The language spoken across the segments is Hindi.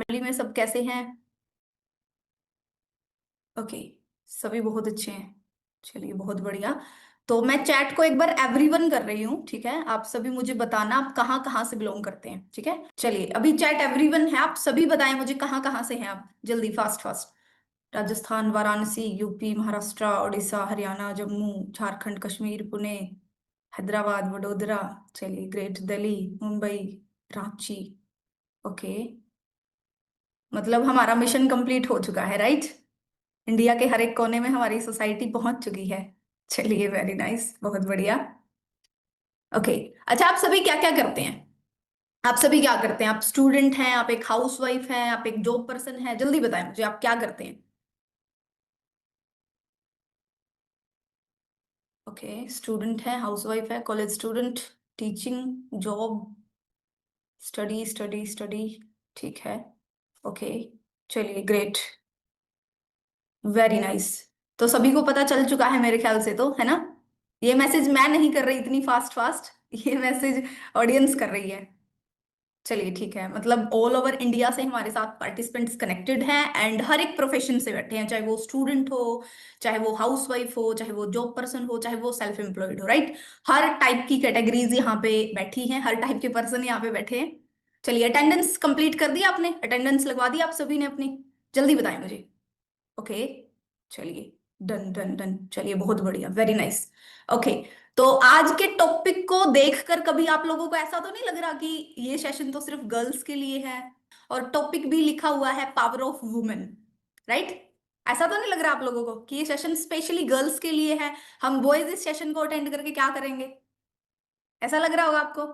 फैमिली में सब कैसे हैं? ओके। सभी बहुत अच्छे हैं। चलिए, बहुत बढ़िया। तो मैं चैट को एक बार एवरीवन कर रही हूँ, ठीक है? आप सभी मुझे बताना आप कहाँ कहाँ से बिलोंग करते हैं, ठीक है? चलिए, अभी चैट एवरीवन है, आप सभी बताएं मुझे कहाँ कहाँ से हैं आप, जल्दी, fast fast. Rajasthan, Varanasi, UP, Maharashtra, Orissa, Haryana, Jammu, Jharkhand, Kashmir, Pune, Hyderabad, Vadodara. चलिए, ग्रेट दिल्ली, मुंबई, रांची। ओके। मतलब हमारा मिशन कंप्लीट हो चुका है, राइट? इंडिया के हर एक कोने में हमारी सोसाइटी पहुंच चुकी है। चलिए, वेरी नाइस, बहुत बढ़िया। ओके। अच्छा, आप सभी क्या क्या करते हैं? आप सभी क्या करते हैं? आप स्टूडेंट हैं, आप एक हाउसवाइफ हैं, आप एक जॉब पर्सन हैं? जल्दी बताएं मुझे, आप क्या करते हैं? ओके, स्टूडेंट है, हाउसवाइफ है, college student, teaching, job, study study study. ठीक है। ओके। चलिए, ग्रेट, वेरी नाइस। तो सभी को पता चल चुका है मेरे ख्याल से, तो है ना? ये मैसेज मैं नहीं कर रही इतनी फास्ट फास्ट, ये मैसेज ऑडियंस कर रही है। चलिए, ठीक है। मतलब ऑल ओवर इंडिया से हमारे साथ पार्टिसिपेंट्स कनेक्टेड हैं एंड हर एक प्रोफेशन से बैठे हैं, चाहे वो स्टूडेंट हो, चाहे वो हाउसवाइफ हो, चाहे वो जॉब पर्सन हो, चाहे वो सेल्फ एम्प्लॉयड हो, राइट? हर टाइप की कैटेगरीज यहाँ पे बैठी हैं, हर टाइप के पर्सन यहाँ पे बैठे हैं। चलिए, अटेंडेंस कंप्लीट कर दी आपने? अटेंडेंस लगवा दी आप सभी ने अपनी? जल्दी बताएं मुझे। ओके। चलिए, डन डन डन। चलिए, बहुत बढ़िया, वेरी नाइस। ओके। तो आज के टॉपिक को देखकर कभी आप लोगों को ऐसा तो नहीं लग रहा कि ये सेशन तो सिर्फ गर्ल्स के लिए है? और टॉपिक भी लिखा हुआ है पावर ऑफ वुमेन, राइट? ऐसा तो नहीं लग रहा आप लोगों को कि ये सेशन स्पेशली गर्ल्स के लिए है? हम बॉयज इस सेशन को अटेंड करके क्या करेंगे? ऐसा लग रहा होगा आपको?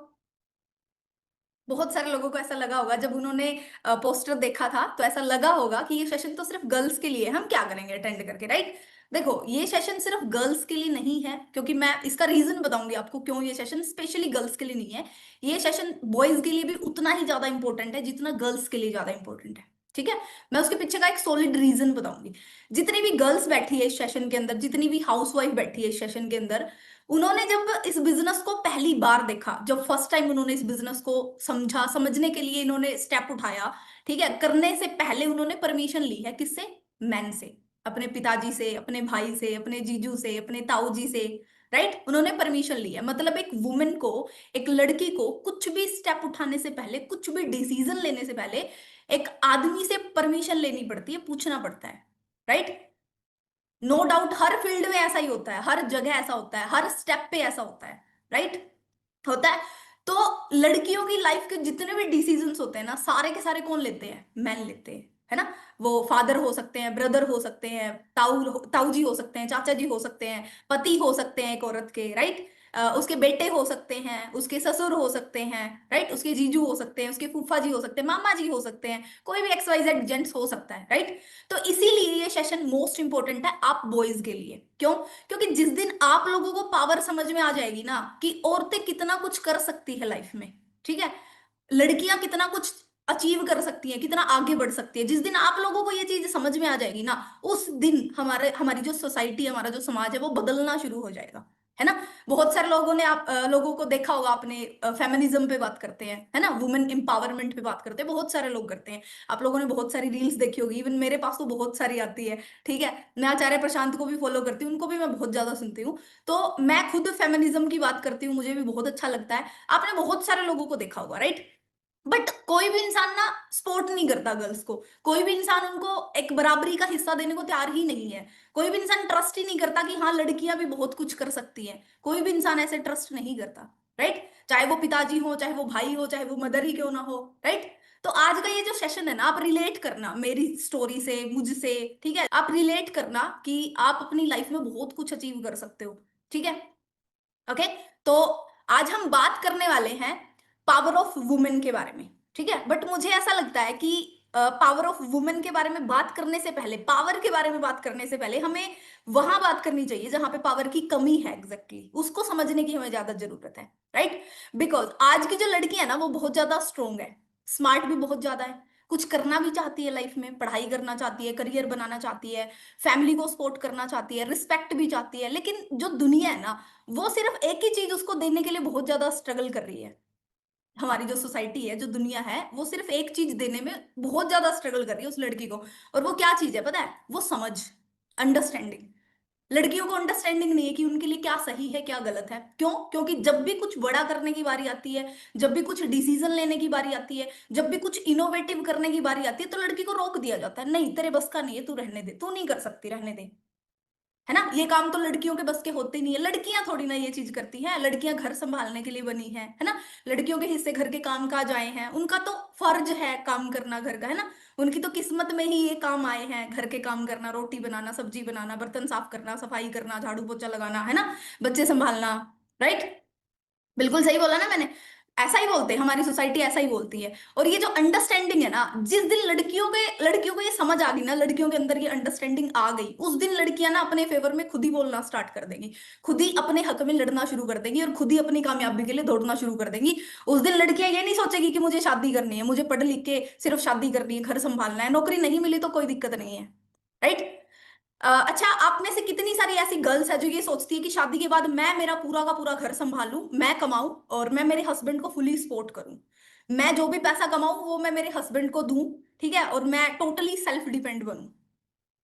बहुत सारे लोगों को ऐसा लगा होगा जब उन्होंने पोस्टर देखा था, तो ऐसा लगा होगा कि ये सेशन तो सिर्फ गर्ल्स के लिए है, हम क्या करेंगे अटेंड करके, राइट? देखो, ये सेशन सिर्फ गर्ल्स के लिए नहीं है, क्योंकि मैं इसका रीजन बताऊंगी आपको क्यों ये सेशन स्पेशली गर्ल्स के लिए नहीं है। ये सेशन बॉयज के लिए भी उतना ही ज्यादा इंपॉर्टेंट है जितना गर्ल्स के लिए ज्यादा इंपॉर्टेंट है, ठीक है? मैं उसके पीछे का एक सॉलिड रीजन बताऊंगी। जितनी भी गर्ल्स बैठी है इस सेशन के अंदर, जितनी भी हाउसवाइफ बैठी है इस सेशन के अंदर, उन्होंने जब इस बिजनेस को पहली बार देखा, जब फर्स्ट टाइम उन्होंने इस बिजनेस को समझा, समझने के लिए इन्होंने स्टेप उठाया, ठीक है? करने से पहले उन्होंने परमिशन ली है, किससे? मैन से, अपने पिताजी से, अपने भाई से, अपने जीजू से, अपने ताऊ जी से, राइट? उन्होंने परमिशन ली है। मतलब एक वुमेन को, एक लड़की को कुछ भी स्टेप उठाने से पहले, कुछ भी डिसीजन लेने से पहले एक आदमी से परमिशन लेनी पड़ती है, पूछना पड़ता है, राइट? नो डाउट, हर फील्ड में ऐसा ही होता है, हर जगह ऐसा होता है, हर स्टेप पे ऐसा होता है, राइट? होता है। तो लड़कियों की लाइफ के जितने भी डिसीजंस होते हैं ना, सारे के सारे कौन लेते हैं? मैन लेते हैं, है ना? वो फादर हो सकते हैं, ब्रदर हो सकते हैं, ताऊ ताऊ जी हो सकते हैं, चाचा जी हो सकते हैं, पति हो सकते हैं एक औरत के, राइट? उसके बेटे हो सकते हैं, उसके ससुर हो सकते हैं, राइट? उसके जीजू हो सकते हैं, उसके फूफा जी हो सकते हैं, मामा जी हो सकते हैं, कोई भी एक्स वाई जेड जेंट्स हो सकता है, राइट? तो इसीलिए ये सेशन मोस्ट इंपॉर्टेंट है आप बॉयज के लिए। क्यों? क्योंकि जिस दिन आप लोगों को पावर समझ में आ जाएगी ना कि औरतें कितना कुछ कर सकती है लाइफ में, ठीक है? लड़कियां कितना कुछ अचीव कर सकती हैं, कितना आगे बढ़ सकती है, जिस दिन आप लोगों को ये चीज समझ में आ जाएगी ना, उस दिन हमारी जो सोसाइटी, हमारा जो समाज है वो बदलना शुरू हो जाएगा, है ना? बहुत सारे लोगों ने, आप लोगों को देखा होगा आपने, फेमिनिज्म पे बात करते हैं, है ना? वुमेन एम्पावरमेंट पे बात करते हैं, बहुत सारे लोग करते हैं। आप लोगों ने बहुत सारी रील्स देखी होगी, इवन मेरे पास तो बहुत सारी आती है, ठीक है? मैं आचार्य प्रशांत को भी फॉलो करती हूँ, उनको भी मैं बहुत ज्यादा सुनती हूँ। तो मैं खुद फेमिनिज्म की बात करती हूँ, मुझे भी बहुत अच्छा लगता है। आपने बहुत सारे लोगों को देखा होगा, राइट? बट कोई भी इंसान ना सपोर्ट नहीं करता गर्ल्स को, कोई भी इंसान उनको एक बराबरी का हिस्सा देने को तैयार ही नहीं है। कोई भी इंसान ट्रस्ट ही नहीं करता कि हाँ, लड़कियां भी बहुत कुछ कर सकती हैं। कोई भी इंसान ऐसे ट्रस्ट नहीं करता, राइट? चाहे वो पिताजी हो, चाहे वो भाई हो, चाहे वो मदर ही क्यों ना हो, राइट? तो आज का ये जो सेशन है ना, आप रिलेट करना मेरी स्टोरी से, मुझसे, ठीक है? आप रिलेट करना कि आप अपनी लाइफ में बहुत कुछ अचीव कर सकते हो, ठीक है? ओके। तो आज हम बात करने वाले हैं पावर ऑफ वुमेन के बारे में, ठीक है? बट मुझे ऐसा लगता है कि पावर ऑफ वुमेन के बारे में बात करने से पहले, पावर के बारे में बात करने से पहले, हमें वहां बात करनी चाहिए जहां पे पावर की कमी है, एग्जैक्टली उसको समझने की हमें ज्यादा जरूरत है, राइट? बिकॉज आज की जो लड़की है ना, वो बहुत ज्यादा स्ट्रोंग है, स्मार्ट भी बहुत ज्यादा है, कुछ करना भी चाहती है लाइफ में, पढ़ाई करना चाहती है, करियर बनाना चाहती है, फैमिली को सपोर्ट करना चाहती है, रिस्पेक्ट भी चाहती है। लेकिन जो दुनिया है ना, वो सिर्फ एक ही चीज उसको देने के लिए बहुत ज्यादा स्ट्रगल कर रही है, हमारी जो सोसाइटी है, जो दुनिया है, वो सिर्फ एक चीज देने में बहुत ज्यादा स्ट्रगल कर रही है उस लड़की को। और वो क्या चीज है पता है? वो समझ, अंडरस्टैंडिंग। लड़कियों को अंडरस्टैंडिंग नहीं है कि उनके लिए क्या सही है क्या गलत है। क्यों? क्योंकि जब भी कुछ बड़ा करने की बारी आती है, जब भी कुछ डिसीजन लेने की बारी आती है, जब भी कुछ इनोवेटिव करने की बारी आती है, तो लड़की को रोक दिया जाता है, नहीं तेरे बस का नहीं है, तू रहने दे, तू नहीं कर सकती, रहने दे। है ना? ये काम तो लड़कियों के बस के होते ही नहीं है। लड़कियां थोड़ी ना ये चीज करती हैं, लड़कियां घर संभालने के लिए बनी है ना? लड़कियों के हिस्से घर के काम काज आए हैं, उनका तो फर्ज है काम करना घर का, है ना? उनकी तो किस्मत में ही ये काम आए हैं, घर के काम करना, रोटी बनाना, सब्जी बनाना, बर्तन साफ करना, सफाई करना, झाड़ू पोछा लगाना, है ना? बच्चे संभालना। राइट? बिल्कुल सही बोला ना मैंने? ऐसा ही बोलते हैं, हमारी सोसाइटी ऐसा ही बोलती है। और ये जो अंडरस्टैंडिंग है ना, जिस दिन लड़कियों को ये समझ आ गई ना, लड़कियों के अंदर ये अंडरस्टैंडिंग आ गई, उस दिन लड़कियां ना अपने फेवर में खुद ही बोलना स्टार्ट कर देंगी, खुद ही अपने हक में लड़ना शुरू कर देंगी, और खुद ही अपनी कामयाबी के लिए दौड़ना शुरू कर देंगी। उस दिन लड़कियां ये नहीं सोचेगी कि मुझे शादी करनी है, मुझे पढ़ लिख के सिर्फ शादी करनी है, घर संभालना है, नौकरी नहीं मिली तो कोई दिक्कत नहीं है। राइट? अच्छा, आप में से कितनी सारी ऐसी गर्ल्स है जो ये सोचती है कि शादी के बाद मैं मेरा पूरा का पूरा घर संभालूं, मैं कमाऊं, और मैं मेरे हस्बैंड को फुली सपोर्ट करूं, मैं जो भी पैसा कमाऊं वो मैं मेरे हस्बैंड को दूं, ठीक है, और मैं टोटली सेल्फ डिपेंड बनूं।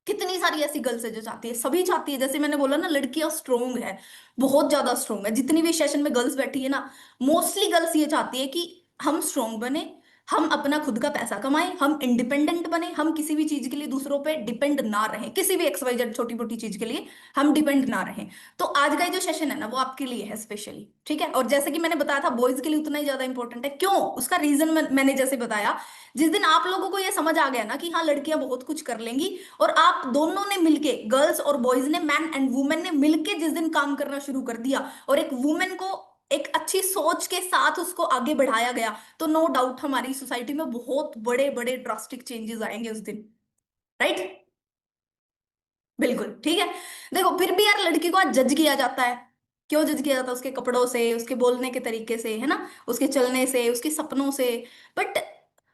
कितनी सारी ऐसी गर्ल्स है जो चाहती है, सभी चाहती है। जैसे मैंने बोला ना, लड़कियां स्ट्रोंग है, बहुत ज्यादा स्ट्रोंग है। जितनी भी सेशन में गर्ल्स बैठी है ना, मोस्टली गर्ल्स ये चाहती है कि हम स्ट्रोंग बने, हम अपना खुद का पैसा कमाएं, हम इंडिपेंडेंट बने, हम किसी भी चीज के लिए दूसरों पे डिपेंड ना रहें, किसी भी एक्स वाई जेड छोटी मोटी चीज के लिए हम डिपेंड ना रहें। तो आज का ये जो सेशन है ना, वो आपके लिए है स्पेशली, ठीक है? और जैसे कि मैंने बताया था, बॉयज के लिए उतना ही ज्यादा इंपॉर्टेंट है। क्यों? उसका रीजन मैंने जैसे बताया, जिस दिन आप लोगों को ये समझ आ गया ना कि हाँ लड़कियां बहुत कुछ कर लेंगी, और आप दोनों ने मिलके, गर्ल्स और बॉयज ने, मैन एंड वुमेन ने मिलके जिस दिन काम करना शुरू कर दिया, और एक वुमेन को एक अच्छी सोच के साथ उसको आगे बढ़ाया गया, तो नो डाउट हमारी सोसाइटी में बहुत बड़े बड़े ड्रास्टिक चेंजेस आएंगे उस दिन। राइट? बिल्कुल ठीक है। देखो, फिर भी यार लड़की को आज जज किया जाता है। क्यों जज किया जाता है? उसके कपड़ों से, उसके बोलने के तरीके से, है ना, उसके चलने से, उसके सपनों से। बट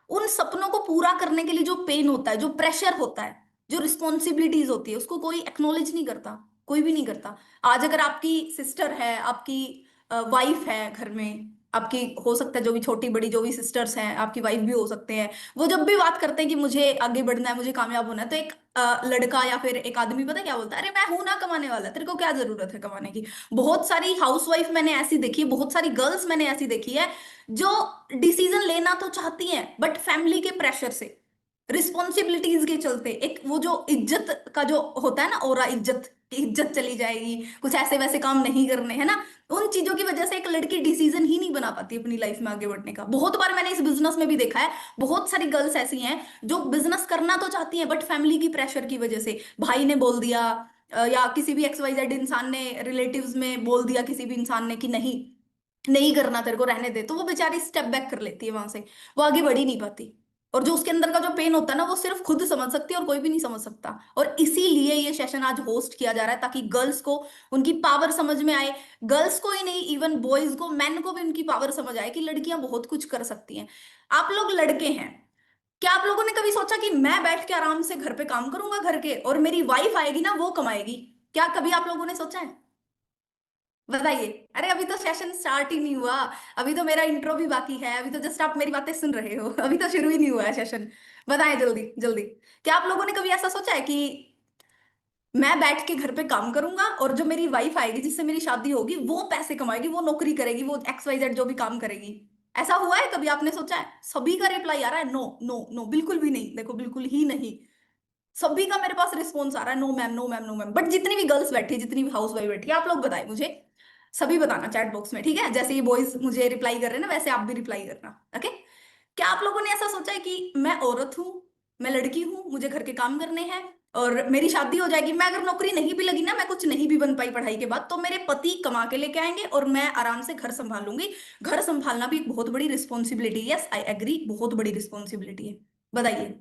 उन सपनों को पूरा करने के लिए जो पेन होता है, जो प्रेशर होता है, जो रिस्पॉन्सिबिलिटीज होती है, उसको कोई एक्नॉलेज नहीं करता, कोई भी नहीं करता। आज अगर आपकी सिस्टर है, आपकी वाइफ है घर में, आपकी हो सकता है जो भी छोटी बड़ी जो भी सिस्टर्स हैं, आपकी वाइफ भी हो सकते हैं, वो जब भी बात करते हैं कि मुझे आगे बढ़ना है, मुझे कामयाब होना है, तो एक लड़का या फिर एक आदमी पता है क्या बोलता है? अरे मैं हूं ना कमाने वाला, तेरे को क्या जरूरत है कमाने की। बहुत सारी हाउसवाइफ मैंने ऐसी देखी है, बहुत सारी गर्ल्स मैंने ऐसी देखी है, जो डिसीजन लेना तो चाहती हैं, बट फैमिली के प्रेशर से, रिस्पॉन्सिबिलिटीज के चलते, एक वो जो इज्जत का जो होता है ना, ओरा, इज्जत, इज्जत चली जाएगी, कुछ ऐसे वैसे काम नहीं करने, है ना, उन चीजों की वजह से एक लड़की डिसीजन ही नहीं बना पाती अपनी लाइफ में आगे बढ़ने का। बहुत बार मैंने इस बिजनेस में भी देखा है, बहुत सारी गर्ल्स ऐसी हैं जो बिजनेस करना तो चाहती हैं, बट फैमिली की प्रेशर की वजह से, भाई ने बोल दिया, या किसी भी एक्स वाई जेड इंसान ने, रिलेटिव्स में बोल दिया किसी भी इंसान ने कि नहीं, नहीं करना तेरे को, रहने दे, तो वो बेचारी स्टेप बैक कर लेती है वहां से, वो आगे बढ़ ही नहीं पाती। और जो उसके अंदर का जो पेन होता है ना, वो सिर्फ खुद समझ सकती है और कोई भी नहीं समझ सकता। और इसीलिए ये सेशन आज होस्ट किया जा रहा है, ताकि गर्ल्स को उनकी पावर समझ में आए। गर्ल्स को ही नहीं, इवन बॉयज को, मैन को भी उनकी पावर समझ आए कि लड़कियां बहुत कुछ कर सकती हैं। आप लोग लड़के हैं, क्या आप लोगों ने कभी सोचा कि मैं बैठ के आराम से घर पे काम करूंगा घर के, और मेरी वाइफ आएगी ना वो कमाएगी? क्या कभी आप लोगों ने सोचा है? बताइए। अरे अभी तो सेशन स्टार्ट ही नहीं हुआ, अभी तो मेरा इंट्रो भी बाकी है, अभी तो जस्ट आप मेरी बातें सुन रहे हो, अभी तो शुरू ही नहीं हुआ है सेशन। बताएं जल्दी जल्दी। क्या आप लोगों ने कभी ऐसा सोचा है कि मैं बैठ के घर पे काम करूंगा, और जो मेरी वाइफ आएगी जिससे मेरी शादी होगी, वो पैसे कमाएगी, वो नौकरी करेगी, वो एक्स वाई जेड जो भी काम करेगी? ऐसा हुआ है कभी? आपने सोचा है? सभी का रिप्लाई आ रहा है नो नो नो, बिल्कुल भी नहीं। देखो, बिल्कुल ही नहीं। सभी का मेरे पास रिस्पॉन्स आ रहा है no ma'am, no ma'am, no ma'am. But जितनी भी गर्ल्स बैठी है, जितनी भी हाउस वाइफ बैठी है, आप लोग बताएं मुझे, सभी बताना चैट बॉक्स में, ठीक है? जैसे ये बॉयज मुझे रिप्लाई कर रहे हैं ना, वैसे आप भी रिप्लाई करना, ओके? क्या आप लोगों ने ऐसा सोचा है कि मैं औरत हूँ, मैं लड़की हूँ, मुझे घर के काम करने हैं, और मेरी शादी हो जाएगी, मैं अगर नौकरी नहीं भी लगी ना, मैं कुछ नहीं भी बन पाई पढ़ाई के बाद, तो मेरे पति कमा के लेके आएंगे और मैं आराम से घर संभालूंगी। घर संभालना भी एक बहुत बड़ी रिस्पॉन्सिबिलिटी है, यस आई एग्री, बहुत बड़ी रिस्पॉन्सिबिलिटी है। बताइए,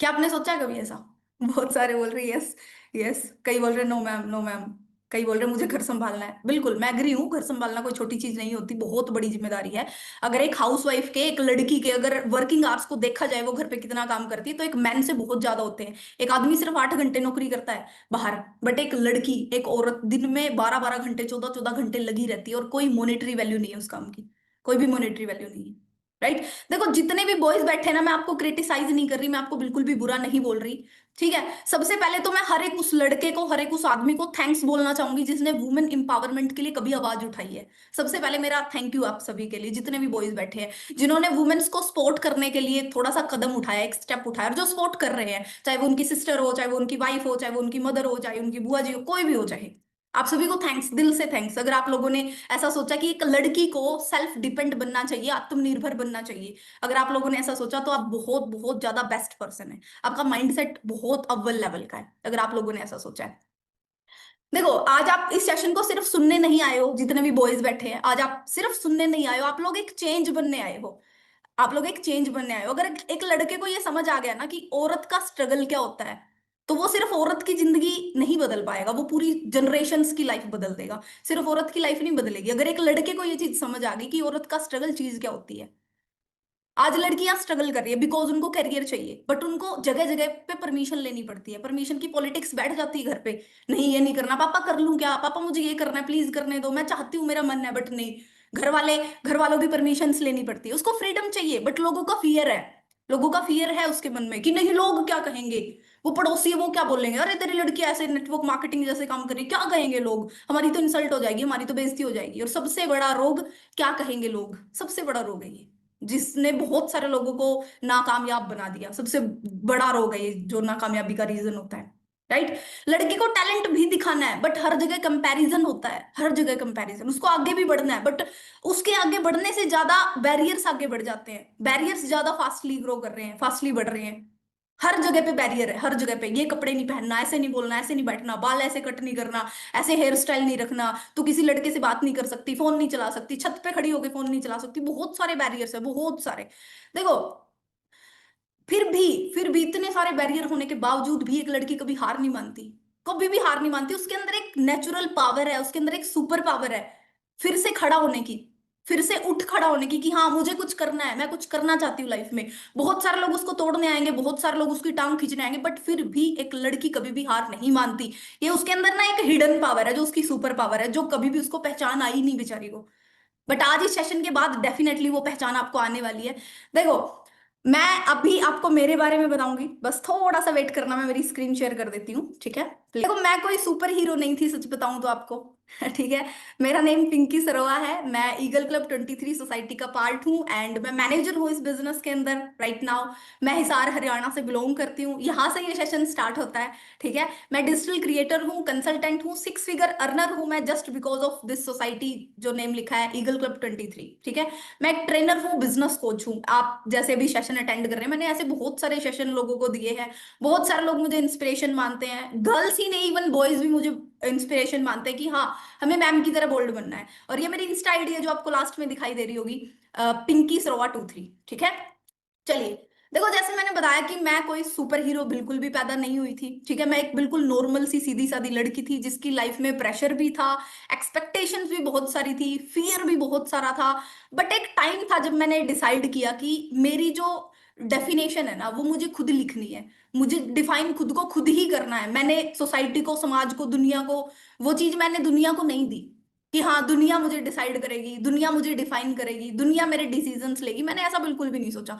क्या आपने सोचा है कभी ऐसा? बहुत सारे बोल रहे यस, यस। कई बोल रहे नो मैम, नो मैम। कई बोल रहे मुझे घर संभालना है। बिल्कुल मैं एग्री हूँ, घर संभालना कोई छोटी चीज नहीं होती, बहुत बड़ी जिम्मेदारी है। अगर एक हाउसवाइफ के, एक लड़की के अगर वर्किंग आवर्स को देखा जाए, वो घर पे कितना काम करती है, तो एक मैन से बहुत ज्यादा होते हैं। एक आदमी सिर्फ 8 घंटे नौकरी करता है बाहर, बट एक लड़की, एक औरत दिन में 12 12 घंटे, 14 14 घंटे लगी रहती है, और कोई मॉनेटरी वैल्यू नहीं है उस काम की, कोई भी मॉनेटरी वैल्यू नहीं है। राइट। देखो जितने भी बॉयज बैठे हैं ना, मैं आपको क्रिटिसाइज नहीं कर रही, मैं आपको बिल्कुल भी बुरा नहीं बोल रही। ठीक है, सबसे पहले तो मैं हर एक उस लड़के को, हर एक उस आदमी को थैंक्स बोलना चाहूंगी जिसने वुमेन एम्पावरमेंट के लिए कभी आवाज उठाई है। सबसे पहले मेरा थैंक यू आप सभी के लिए, जितने भी बॉयज बैठे हैं जिन्होंने वुमेन्स को सपोर्ट करने के लिए थोड़ा सा कदम उठाया, एक स्टेप उठाया, और जो सपोर्ट कर रहे हैं, चाहे वो उनकी सिस्टर हो, चाहे वो उनकी वाइफ हो, चाहे वो उनकी मदर हो, चाहे उनकी बुआ जी हो, कोई भी हो, चाहे। आप सभी को थैंक्स, दिल से थैंक्स। अगर आप लोगों ने ऐसा सोचा कि एक लड़की को सेल्फ डिपेंड बनना चाहिए, आत्मनिर्भर बनना चाहिए, अगर आप लोगों ने ऐसा सोचा तो आप बहुत बहुत ज्यादा बेस्ट पर्सन है। आपका माइंडसेट बहुत अव्वल लेवल का है अगर आप लोगों ने ऐसा सोचा है। देखो आज आप इस सेशन को सिर्फ सुनने नहीं आए हो, जितने भी बॉयज बैठे हैं, आज आप सिर्फ सुनने नहीं आए हो, आप लोग एक चेंज बनने आए हो। आप लोग एक चेंज बनने आए हो। अगर एक लड़के को ये समझ आ गया ना कि औरत का स्ट्रगल क्या होता है, तो वो सिर्फ औरत की जिंदगी नहीं बदल पाएगा, वो पूरी जनरेशन्स की लाइफ बदल देगा। सिर्फ औरत की लाइफ नहीं बदलेगी अगर एक लड़के को ये चीज समझ आ गई कि औरत का स्ट्रगल चीज क्या होती है। आज लड़कियां स्ट्रगल कर रही है बिकॉज उनको करियर चाहिए, बट उनको जगह जगह पे परमिशन लेनी पड़ती है, परमिशन की पॉलिटिक्स बैठ जाती है घर पे। नहीं ये नहीं करना पापा, कर लूं क्या पापा, मुझे ये करना है, प्लीज करने दो, मैं चाहती हूँ, मेरा मन है, बट नहीं। घर वालों की परमिशन लेनी पड़ती है, उसको फ्रीडम चाहिए, बट लोगों का फियर है। लोगों का फियर है उसके मन में कि नहीं लोग क्या कहेंगे, वो पड़ोसी है वो क्या बोलेंगे, अरे तेरी लड़की ऐसे नेटवर्क मार्केटिंग जैसे काम कर रही है, क्या कहेंगे लोग, हमारी तो इंसल्ट हो जाएगी, हमारी तो बेइज्जती हो जाएगी। और सबसे बड़ा रोग क्या कहेंगे लोग, सबसे बड़ा रोग है ये, जिसने बहुत सारे लोगों को नाकामयाब बना दिया। सबसे बड़ा रोग है ये जो नाकामयाबी का रीजन होता है। राइट। लड़के को टैलेंट भी दिखाना है, बट हर जगह कंपैरिजन होता है, हर जगह कंपैरिजन, उसको आगे भी बढ़ना है, बट उसके आगे बढ़ने से ज्यादा बैरियर्स आगे बढ़ जाते हैं, बैरियर्स ज्यादा फास्टली ग्रो कर रहे हैं, फास्टली बढ़ रहे हैं। हर जगह पे बैरियर है, हर जगह पे, ये कपड़े नहीं पहनना, ऐसे नहीं बोलना, ऐसे नहीं बैठना, बाल ऐसे कट नहीं करना, ऐसे हेयर स्टाइल नहीं रखना, तो किसी लड़के से बात नहीं कर सकती, फोन नहीं चला सकती, छत पे खड़ी होकर फोन नहीं चला सकती, बहुत सारे बैरियर्स है, बहुत सारे। देखो फिर भी इतने सारे बैरियर होने के बावजूद भी एक लड़की कभी हार नहीं मानती, कभी भी हार नहीं मानती। उसके अंदर एक नेचुरल पावर है, उसके अंदर एक सुपर पावर है, फिर से खड़ा होने की, फिर से उठ खड़ा होने की, कि हाँ मुझे कुछ करना है, मैं कुछ करना चाहती हूँ लाइफ में। बहुत सारे लोग उसको तोड़ने आएंगे, बहुत सारे लोग उसकी टांग खींचने आएंगे, बट फिर भी एक लड़की कभी भी हार नहीं मानती। ये उसके अंदर ना एक हिडन पावर है, जो उसकी सुपर पावर है, जो कभी भी उसको पहचान आई नहीं बेचारी को। बट आज इस सेशन के बाद डेफिनेटली वो पहचान आपको आने वाली है। देखो मैं अभी आपको मेरे बारे में बताऊंगी, बस थोड़ा सा वेट करना, मैं मेरी स्क्रीन शेयर कर देती हूँ, ठीक है। देखो मैं कोई सुपर हीरो नहीं थी सच बताऊं तो आपको। ठीक है। मेरा नेम पिंकी सरोवा है, मैं ईगल क्लब 23 सोसाइटी का पार्ट हूँ, एंड मैं मैनेजर हूँ इस बिजनेस के अंदर राइट नाउ। मैं हिसार हरियाणा से बिलोंग करती हूँ, यहाँ से ये सेशन स्टार्ट होता है। ठीक है। मैं डिजिटल क्रिएटर हूँ, कंसल्टेंट हूँ, 6 फिगर अर्नर हूँ मैं, just because of this society जो नेम लिखा है ईगल क्लब 23। ठीक है। मैं एक ट्रेनर हूँ, बिजनेस कोच हूँ, आप जैसे भी सेशन अटेंड कर रहे हैं, मैंने ऐसे बहुत सारे सेशन लोगों को दिए हैं। बहुत सारे लोग मुझे इंस्पिरेशन मानते हैं, गर्ल्स ही नहीं इवन बॉयज भी मुझे इंस्पिरेशन मानते हैं कि हाँ हमें मैम की तरह बोल्ड बनना है। और ये मेरी इंस्टा आईडी है जो आपको लास्ट में दिखाई दे रही होगी, पिंकी सरोवा 23। ठीक है। चलिए। देखो जैसे मैंने बताया कि मैं कोई सुपर हीरो बिल्कुल भी पैदा नहीं हुई थी, ठीक है। मैं एक बिल्कुल नॉर्मल सी सीधी सादी लड़की थी जिसकी लाइफ में प्रेशर भी था, एक्सपेक्टेशंस भी बहुत सारी थी, फियर भी बहुत सारा था। बट एक टाइम था जब मैंने डिसाइड किया कि मेरी जो डेफिनेशन है ना वो मुझे खुद लिखनी है, मुझे डिफाइन खुद को खुद ही करना है। मैंने सोसाइटी को, समाज को, दुनिया को, वो चीज मैंने दुनिया को नहीं दी कि हाँ दुनिया मुझे डिसाइड करेगी, दुनिया मुझे डिफाइन करेगी, दुनिया मेरे डिसीजंस लेगी, मैंने ऐसा बिल्कुल भी नहीं सोचा।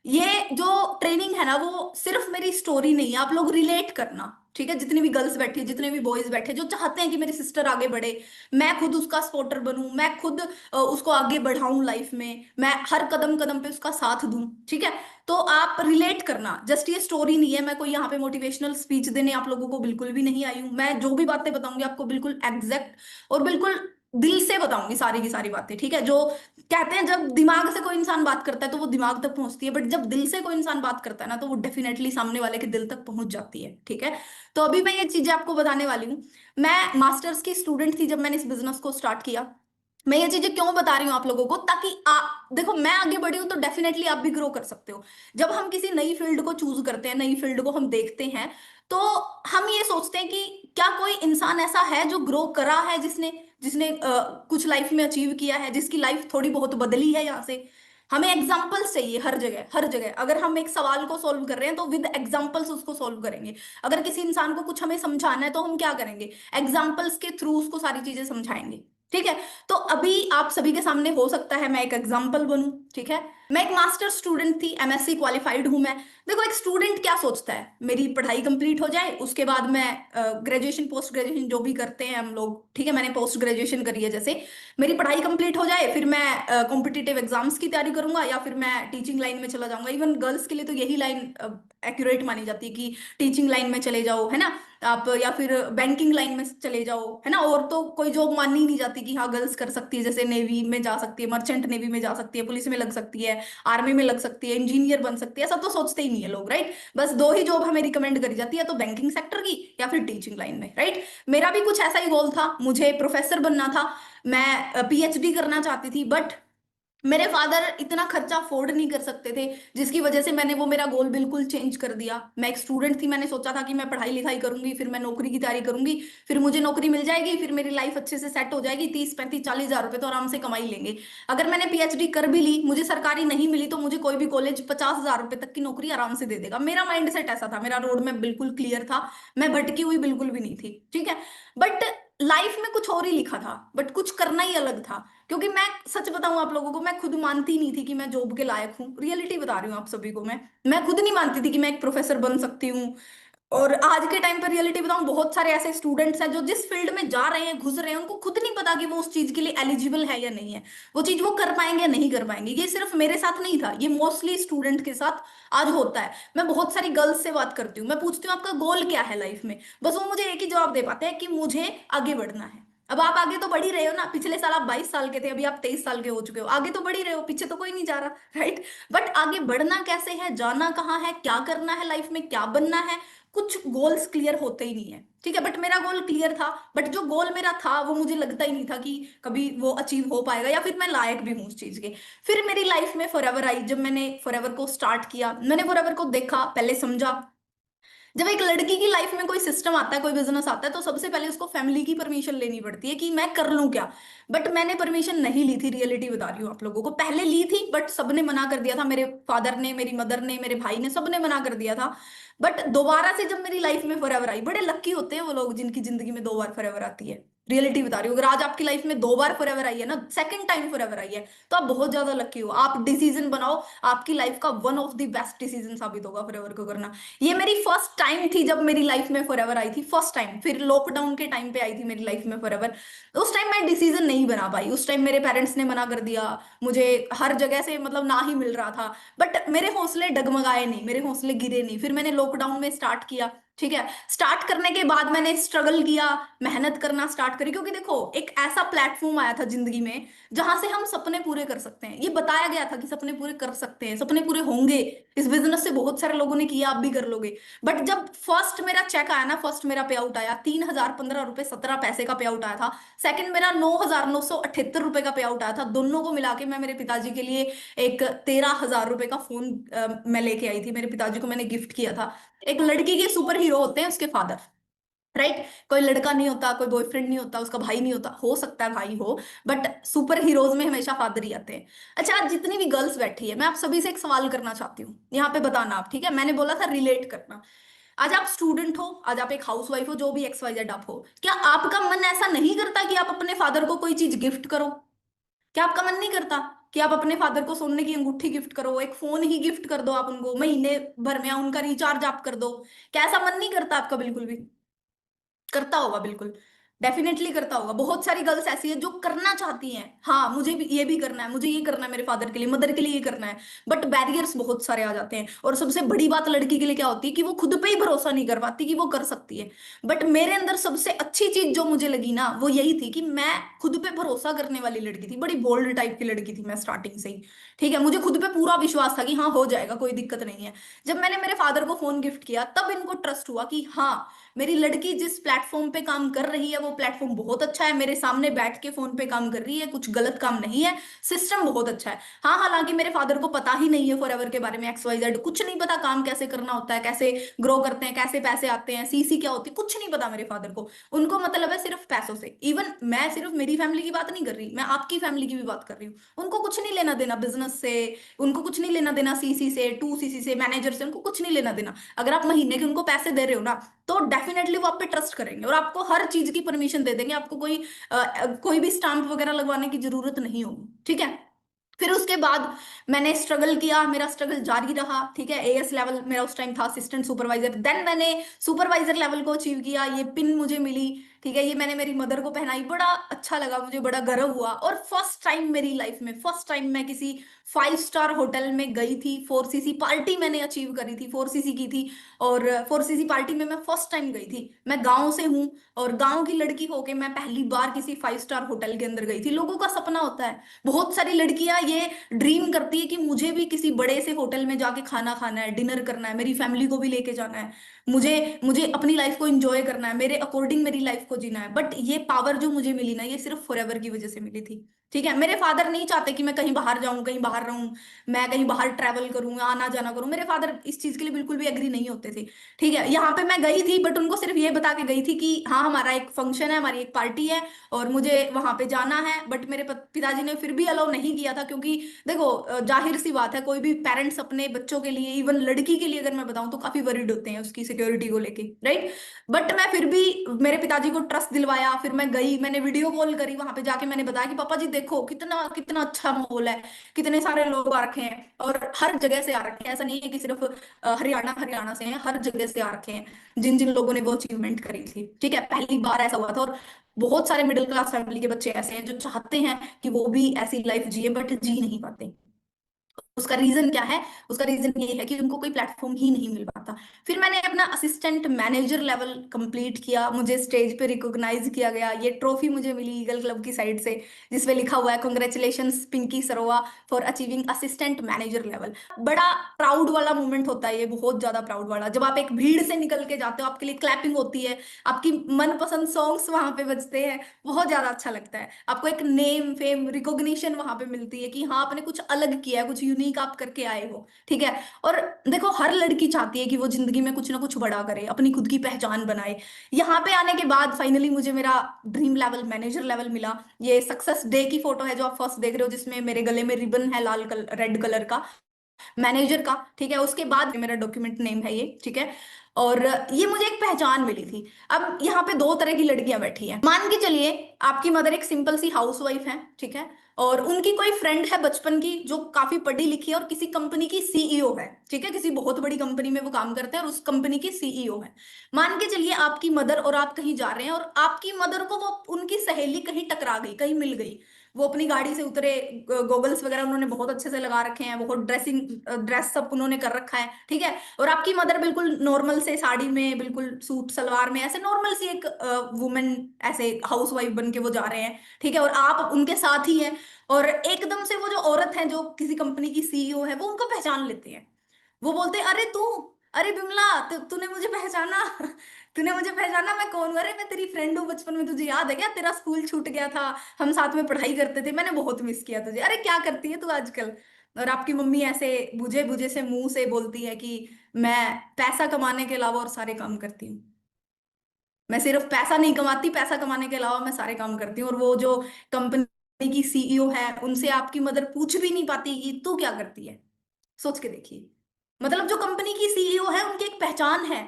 ये जो ट्रेनिंग है ना वो सिर्फ मेरी स्टोरी नहीं है, आप लोग रिलेट करना, ठीक है। जितनी भी गर्ल्स बैठी, जितने भी बॉयज बैठे जो चाहते हैं कि मेरी सिस्टर आगे बढ़े, मैं खुद उसका सपोर्टर बनूं, मैं खुद उसको आगे बढ़ाऊं लाइफ में, मैं हर कदम कदम पे उसका साथ दूं, ठीक है। तो आप रिलेट करना, जस्ट ये स्टोरी नहीं है, मैं कोई यहाँ पे मोटिवेशनल स्पीच देने आप लोगों को बिल्कुल भी नहीं आई हूँ। मैं जो भी बातें बताऊंगी आपको बिल्कुल एग्जैक्ट और बिल्कुल दिल से बताऊंगी सारी की सारी बातें, ठीक है। जो कहते हैं जब दिमाग से कोई इंसान बात करता है तो वो दिमाग तक पहुंचती है, बट जब दिल से कोई इंसान बात करता है ना तो वो डेफिनेटली सामने वाले के दिल तक पहुंच जाती है, ठीक है। तो अभी मैं ये चीजें आपको बताने वाली हूँ। मैं मास्टर्स की स्टूडेंट थी जब मैंने इस बिजनेस को स्टार्ट किया। मैं ये चीजें क्यों बता रही हूँ आप लोगों को, ताकि देखो मैं आगे बढ़ी हूं तो डेफिनेटली आप भी ग्रो कर सकते हो। जब हम किसी नई फील्ड को चूज करते हैं, नई फील्ड को हम देखते हैं, तो हम ये सोचते हैं कि क्या कोई इंसान ऐसा है जो ग्रो करा है, जिसने जिसने कुछ लाइफ में अचीव किया है, जिसकी लाइफ थोड़ी बहुत बदली है यहाँ से। हमें एग्जाम्पल्स चाहिए हर जगह, हर जगह। अगर हम एक सवाल को सॉल्व कर रहे हैं तो विद एग्जाम्पल्स उसको सॉल्व करेंगे। अगर किसी इंसान को कुछ हमें समझाना है तो हम क्या करेंगे, एग्जाम्पल्स के थ्रू उसको सारी चीजें समझाएंगे। ठीक है। तो अभी आप सभी के सामने हो सकता है मैं एक एग्जाम्पल बनूं। ठीक है, मैं एक मास्टर स्टूडेंट थी, एमएससी क्वालिफाइड हूं मैं। देखो एक स्टूडेंट क्या सोचता है, मेरी पढ़ाई कंप्लीट हो जाए, उसके बाद मैं ग्रेजुएशन पोस्ट ग्रेजुएशन जो भी करते हैं हम लोग, ठीक है, मैंने पोस्ट ग्रेजुएशन करी है जैसे, मेरी पढ़ाई कंप्लीट हो जाए, फिर मैं कॉम्पिटिटिव एग्जाम्स की तैयारी करूंगा या फिर मैं टीचिंग लाइन में चला जाऊंगा। इवन गर्ल्स के लिए तो यही लाइन एक्यूरेट मानी जाती है कि टीचिंग लाइन में चले जाओ, है ना आप, या फिर बैंकिंग लाइन में चले जाओ, है ना। और तो कोई जॉब मानी नहीं जाती कि हाँ गर्ल्स कर सकती है, जैसे नेवी में जा सकती है, मर्चेंट नेवी में जा सकती है, पुलिस में लग सकती है, आर्मी में लग सकती है, इंजीनियर बन सकती है, ऐसा तो सोचते ही नहीं है लोग, राइट। बस दो ही जॉब हमें रिकमेंड करी जाती है, तो बैंकिंग सेक्टर की या फिर टीचिंग लाइन में, राइट। मेरा भी कुछ ऐसा ही गोल था, मुझे प्रोफेसर बनना था, मैं पीएचडी करना चाहती थी, बट मेरे फादर इतना खर्चा अफोर्ड नहीं कर सकते थे, जिसकी वजह से मैंने वो मेरा गोल बिल्कुल चेंज कर दिया। मैं एक स्टूडेंट थी, मैंने सोचा था कि मैं पढ़ाई लिखाई करूंगी, फिर मैं नौकरी की तैयारी करूंगी, फिर मुझे नौकरी मिल जाएगी, फिर मेरी लाइफ अच्छे से सेट हो जाएगी, 30 35 40 हजार रुपए तो आराम से कमा ही लेंगे। अगर मैंने पीएचडी कर भी ली, मुझे सरकारी नहीं मिली, तो मुझे कोई भी कॉलेज 50 हजार रुपए तक की नौकरी आराम से दे देगा। मेरा माइंड सेट ऐसा था, मेरा रोड मैप बिल्कुल क्लियर था, मैं भटकी हुई बिल्कुल भी नहीं थी, ठीक है। बट लाइफ में कुछ और ही लिखा था, बट कुछ करना ही अलग था। क्योंकि मैं सच बताऊं आप लोगों को, मैं खुद मानती नहीं थी कि मैं जॉब के लायक हूँ, रियलिटी बता रही हूँ आप सभी को। मैं खुद नहीं मानती थी कि मैं एक प्रोफेसर बन सकती हूँ। और आज के टाइम पर रियलिटी बताऊं, बहुत सारे ऐसे स्टूडेंट्स हैं जो जिस फील्ड में जा रहे हैं, घुस रहे हैं, उनको खुद नहीं पता कि वो उस चीज के लिए एलिजिबल है या नहीं है, वो चीज वो कर पाएंगे या नहीं कर पाएंगे। ये सिर्फ मेरे साथ नहीं था, ये मोस्टली स्टूडेंट के साथ आज होता है। मैं बहुत सारी गर्ल्स से बात करती हूँ, मैं पूछती हूँ आपका गोल क्या है लाइफ में, बस वो मुझे एक ही जवाब दे पाते हैं कि मुझे आगे बढ़ना है। अब आप आगे तो बढ़ ही रहे हो ना, पिछले साल आप 22 साल के थे, अभी आप 23 साल के हो चुके हो, आगे तो बढ़ ही रहे हो, पीछे तो कोई नहीं जा रहा, राइट। बट आगे बढ़ना कैसे है, जाना कहाँ है, क्या करना है लाइफ में, क्या बनना है, कुछ गोल्स क्लियर होते ही नहीं है, ठीक है। बट मेरा गोल क्लियर था, बट जो गोल मेरा था वो मुझे लगता ही नहीं था कि कभी वो अचीव हो पाएगा या फिर मैं लायक भी हूँ उस चीज के। फिर मेरी लाइफ में फॉरएवर आई, जब मैंने फॉरएवर को स्टार्ट किया, मैंने फॉरएवर को देखा, पहले समझा। जब एक लड़की की लाइफ में कोई सिस्टम आता है, कोई बिजनेस आता है, तो सबसे पहले उसको फैमिली की परमिशन लेनी पड़ती है कि मैं कर लूं क्या। बट मैंने परमिशन नहीं ली थी, रियलिटी बता रही हूँ आप लोगों को, पहले ली थी बट सबने मना कर दिया था, मेरे फादर ने, मेरी मदर ने, मेरे भाई ने, सबने मना कर दिया था। बट दोबारा से जब मेरी लाइफ में फॉरएवर आई, बड़े लकी होते हैं वो लोग जिनकी जिंदगी में 2 बार फॉरएवर आती है। रियलिटी बता रही हूँ, अगर आज आपकी लाइफ में 2 बार फॉरएवर आई है ना, सेकंड टाइम फॉरएवर आई है, तो आप बहुत ज्यादा लकी हो। आप डिसीजन बनाओ, आपकी लाइफ का one of the best decision साबित होगा फॉरएवर को करना। ये मेरी फर्स्ट टाइम थी जब मेरी लाइफ में फॉरएवर आई थी, फर्स्ट टाइम। फिर लॉकडाउन के टाइम पे आई थी मेरी लाइफ में फॉरएवर। उस टाइम मैं डिसीजन नहीं बना पाई, उस टाइम मेरे पेरेंट्स ने मना कर दिया, मुझे हर जगह से मतलब ना ही मिल रहा था। बट मेरे हौसले डगमगाए नहीं, मेरे हौसले गिरे नहीं, फिर मैंने लॉकडाउन में स्टार्ट किया, ठीक है। स्टार्ट करने के बाद मैंने स्ट्रगल किया, मेहनत करना स्टार्ट करी, क्योंकि देखो एक ऐसा प्लेटफॉर्म आया था जिंदगी में जहां से हम सपने पूरे कर सकते हैं। ये बताया गया था कि सपने पूरे कर सकते हैं, सपने पूरे होंगे, इस बिजनेस से बहुत सारे लोगों ने किया, आप भी कर लोगे। बट जब फर्स्ट मेरा चेक आया ना, फर्स्ट मेरा पे आउट आया 3015 रुपए 17 पैसे का पे आउट आया था। सेकंड मेरा 9978 रुपए का पे आउट आया था, दोनों को मिला के मैं मेरे पिताजी के लिए एक 13 हजार रुपए का फोन मैं लेके आई थी, मेरे पिताजी को मैंने गिफ्ट किया था। एक लड़की के सुपर हीरो होते हैं उसके फादर, राइट। कोई लड़का नहीं होता, कोई बॉयफ्रेंड नहीं होता, उसका भाई नहीं होता, हो सकता है भाई हो, बट सुपर हीरोज में हमेशा फादर ही आते हैं। अच्छा, आज जितनी भी गर्ल्स बैठी है, मैं आप सभी से एक सवाल करना चाहती हूँ, यहाँ पे बताना आप, ठीक है। मैंने बोला था रिलेट करना। आज आप स्टूडेंट हो, आज आप एक हाउस वाइफ हो, जो भी एक्स वाई जेड आप हो, क्या आपका मन ऐसा नहीं करता कि आप अपने फादर को कोई चीज गिफ्ट करो? क्या आपका मन नहीं करता कि आप अपने फादर को सोने की अंगूठी गिफ्ट करो, एक फोन ही गिफ्ट कर दो आप उनको महीने भर में, उनका रिचार्ज आप कर दो? क्या ऐसा मन नहीं करता आपका बिल्कुल भी? करता होगा बिल्कुल, डेफिनेटली करता होगा। बहुत सारी गर्ल्स ऐसी है जो करना चाहती हैं, हाँ मुझे भी ये भी करना है, मुझे ये करना है, मेरे फादर के लिए, मदर के लिए ये करना है। बट बैरियर्स बहुत सारे आ जाते हैं, और सबसे बड़ी बात लड़की के लिए क्या होती है कि वो खुद पे ही भरोसा नहीं कर पाती कि वो कर सकती है। बट मेरे अंदर सबसे अच्छी चीज जो मुझे लगी ना, वो यही थी कि मैं खुद पे भरोसा करने वाली लड़की थी, बड़ी बोल्ड टाइप की लड़की थी मैं स्टार्टिंग से ही, ठीक है। मुझे खुद पे पूरा विश्वास था कि हाँ हो जाएगा, कोई दिक्कत नहीं है। जब मैंने मेरे फादर को फोन गिफ्ट किया, तब इनको ट्रस्ट हुआ कि हाँ मेरी लड़की जिस प्लेटफॉर्म पे काम कर रही है वो प्लेटफॉर्म बहुत अच्छा है, मेरे सामने बैठ के फोन पे काम कर रही है, कुछ गलत काम नहीं है, सिस्टम बहुत अच्छा है। हाँ, हालांकि मेरे फादर को पता ही नहीं है फॉरएवर के बारे में, एक्स वाई जेड कुछ नहीं पता, काम कैसे करना होता है, कैसे ग्रो करते हैं, कैसे पैसे आते हैं, सीसी क्या होती है, कुछ नहीं पता मेरे फादर को। उनको मतलब है सिर्फ पैसों से। इवन मैं सिर्फ मेरी फैमिली की बात नहीं कर रही, मैं आपकी फैमिली की भी बात कर रही हूँ। उनको कुछ नहीं लेना देना बिजनेस से, उनको कुछ नहीं लेना देना सीसी से, 2 सीसी से, मैनेजर से, उनको कुछ नहीं लेना देना। अगर आप महीने के उनको पैसे दे रहे हो ना, तो डेफिनेटली वो आप पे ट्रस्ट करेंगे और आपको हर चीज की परमिशन दे देंगे, आपको कोई भी स्टाम्प वगैरह लगवाने की जरूरत नहीं होगी, ठीक है। फिर उसके बाद मैंने स्ट्रगल किया, मेरा स्ट्रगल जारी रहा, ठीक है। एएस लेवल मेरा उस टाइम था, असिस्टेंट सुपरवाइजर। देन मैंने सुपरवाइजर लेवल को अचीव किया, ये पिन मुझे मिली, ठीक है। ये मैंने मेरी मदर को पहनाई, बड़ा अच्छा लगा मुझे, बड़ा गर्व हुआ। और फर्स्ट टाइम मेरी लाइफ में, फर्स्ट टाइम मैं किसी 5 स्टार होटल में गई थी, 4सीसी पार्टी मैंने अचीव करी थी, 4सीसी की थी। और 4सीसी पार्टी में मैं फर्स्ट टाइम गई थी। मैं गांव से हूँ और गांव की लड़की होके मैं पहली बार किसी 5 स्टार होटल के अंदर गई थी। लोगों का सपना होता है, बहुत सारी लड़कियां ये ड्रीम करती है कि मुझे भी किसी बड़े से होटल में जाके खाना खाना है, डिनर करना है, मेरी फैमिली को भी लेके जाना है, मुझे मुझे अपनी लाइफ को एंजॉय करना है, मेरे अकॉर्डिंग मेरी लाइफ को जीना है। बट ये पावर जो मुझे मिली ना, ये सिर्फ फॉरएवर की वजह से मिली थी, ठीक है। मेरे फादर नहीं चाहते कि मैं कहीं बाहर जाऊं, कहीं बाहर रहूं, मैं कहीं बाहर ट्रैवल करूं, आना जाना करूं। मेरे फादर इस चीज के लिए बिल्कुल भी एग्री नहीं होते थे, ठीक है। यहाँ पे मैं गई थी, बट उनको सिर्फ ये बता के गई थी कि हाँ हमारा एक फंक्शन है, हमारी एक पार्टी है और मुझे वहां पे जाना है। बट मेरे पिताजी ने फिर भी अलाउ नहीं किया था, क्योंकि देखो जाहिर सी बात है, कोई भी पेरेंट्स अपने बच्चों के लिए, इवन लड़की के लिए अगर मैं बताऊं, तो काफी वरीड होते हैं उसकी सिक्योरिटी को लेके, राइट। बट मैं फिर भी मेरे पिताजी को ट्रस्ट दिलवाया, फिर मैं गई, मैंने वीडियो कॉल करी वहां पे जाके, मैंने बताया कि पापा जी देखो कितना कितना अच्छा माहौल है, कितने सारे लोग आ रखे हैं और हर जगह से आ रखे हैं। ऐसा नहीं है कि सिर्फ हरियाणा हरियाणा से हैं, हर जगह से आ रखे हैं जिन जिन लोगों ने वो अचीवमेंट करी थी, ठीक है। पहली बार ऐसा हुआ था। और बहुत सारे मिडिल क्लास फैमिली के बच्चे ऐसे हैं जो चाहते हैं कि वो भी ऐसी लाइफ जिए, बट जी नहीं पाते। उसका रीजन क्या है? उसका रीजन ये है कि उनको कोई प्लेटफॉर्म ही नहीं मिल पाता। फिर मैंने अपना असिस्टेंट मैनेजर लेवल कंप्लीट किया, मुझे स्टेज पे रिकॉग्नाइज किया गया, ये ट्रॉफी मुझे मिली ईगल क्लब की साइड से, जिसपे लिखा हुआ है congratulations Pinky Sarova for achieving assistant manager level. बड़ा प्राउड वाला मोमेंट होता है ये, बहुत ज्यादा प्राउड वाला। जब आप एक भीड़ से निकल के जाते हो, आपके लिए क्लैपिंग होती है, आपकी मनपसंद सॉन्ग्स वहां पे बजते हैं, बहुत ज्यादा अच्छा लगता है। आपको एक नेम फेम रिकॉग्निशन वहां पे मिलती है कि हाँ आपने कुछ अलग किया है, कुछ यूनिक आप करके आए हो, ठीक है। और देखो हर लड़की चाहती है कि वो जिंदगी में कुछ ना कुछ बड़ा करे, अपनी खुद की पहचान बनाए। यहाँ पे आने के बाद फाइनली मुझे मेरा ड्रीम लेवल मैनेजर लेवल मिला। ये सक्सेस डे की फोटो है जो आप फर्स्ट देख रहे हो, जिसमें मेरे गले में रिबन है लाल कलर रेड कलर का, मैनेजर का, ठीक है। उसके बाद मेरा डॉक्यूमेंट नेम है ये, ठीक है। और ये मुझे एक पहचान मिली थी। अब यहाँ पे दो तरह की लड़कियां बैठी हैं, मान के चलिए आपकी मदर एक सिंपल सी हाउस वाइफ है, ठीक है। और उनकी कोई फ्रेंड है बचपन की जो काफी पढ़ी लिखी है और किसी कंपनी की सीईओ है, ठीक है, किसी बहुत बड़ी कंपनी में वो काम करते हैं और उस कंपनी की सीईओ है। मान के चलिए आपकी मदर और आप कहीं जा रहे हैं और आपकी मदर को वो उनकी सहेली कहीं टकरा गई, कहीं मिल गई, वो अपनी गाड़ी से उतरे, गॉगल्स वगैरह उन्होंने बहुत अच्छे से लगा रखे हैं, बहुत ड्रेस सब उन्होंने कर रखा है, ठीक है। और आपकी मदर बिल्कुल नॉर्मल से साड़ी में, बिल्कुल सूट सलवार में, ऐसे नॉर्मल सी एक वुमेन, ऐसे हाउस वाइफ बन के वो जा रहे हैं, ठीक है। और आप उनके साथ ही हैं और एकदम से वो जो औरत है जो किसी कंपनी की सीईओ है, वो उनको पहचान लेते हैं। वो बोलते हैं अरे तू, अरे बिमला, तूने मुझे पहचाना तूने मुझे पहचाना, मैं कौन हूँ? अरे मैं तेरी फ्रेंड हूँ बचपन में, तुझे याद है क्या? तेरा स्कूल छूट गया था, हम साथ में पढ़ाई करते थे, मैंने बहुत मिस किया तुझे, अरे क्या करती है तू आजकल? और आपकी मम्मी ऐसे बुझे बुझे से मुंह से बोलती है कि मैं पैसा कमाने के अलावा और सारे काम करती हूँ, मैं सिर्फ पैसा नहीं कमाती, पैसा कमाने के अलावा मैं सारे काम करती हूँ। और वो जो कंपनी की सीईओ है, उनसे आपकी मदर पूछ भी नहीं पाती कि तू क्या करती है। सोच के देखिए, मतलब जो कंपनी की सीईओ है उनकी एक पहचान है,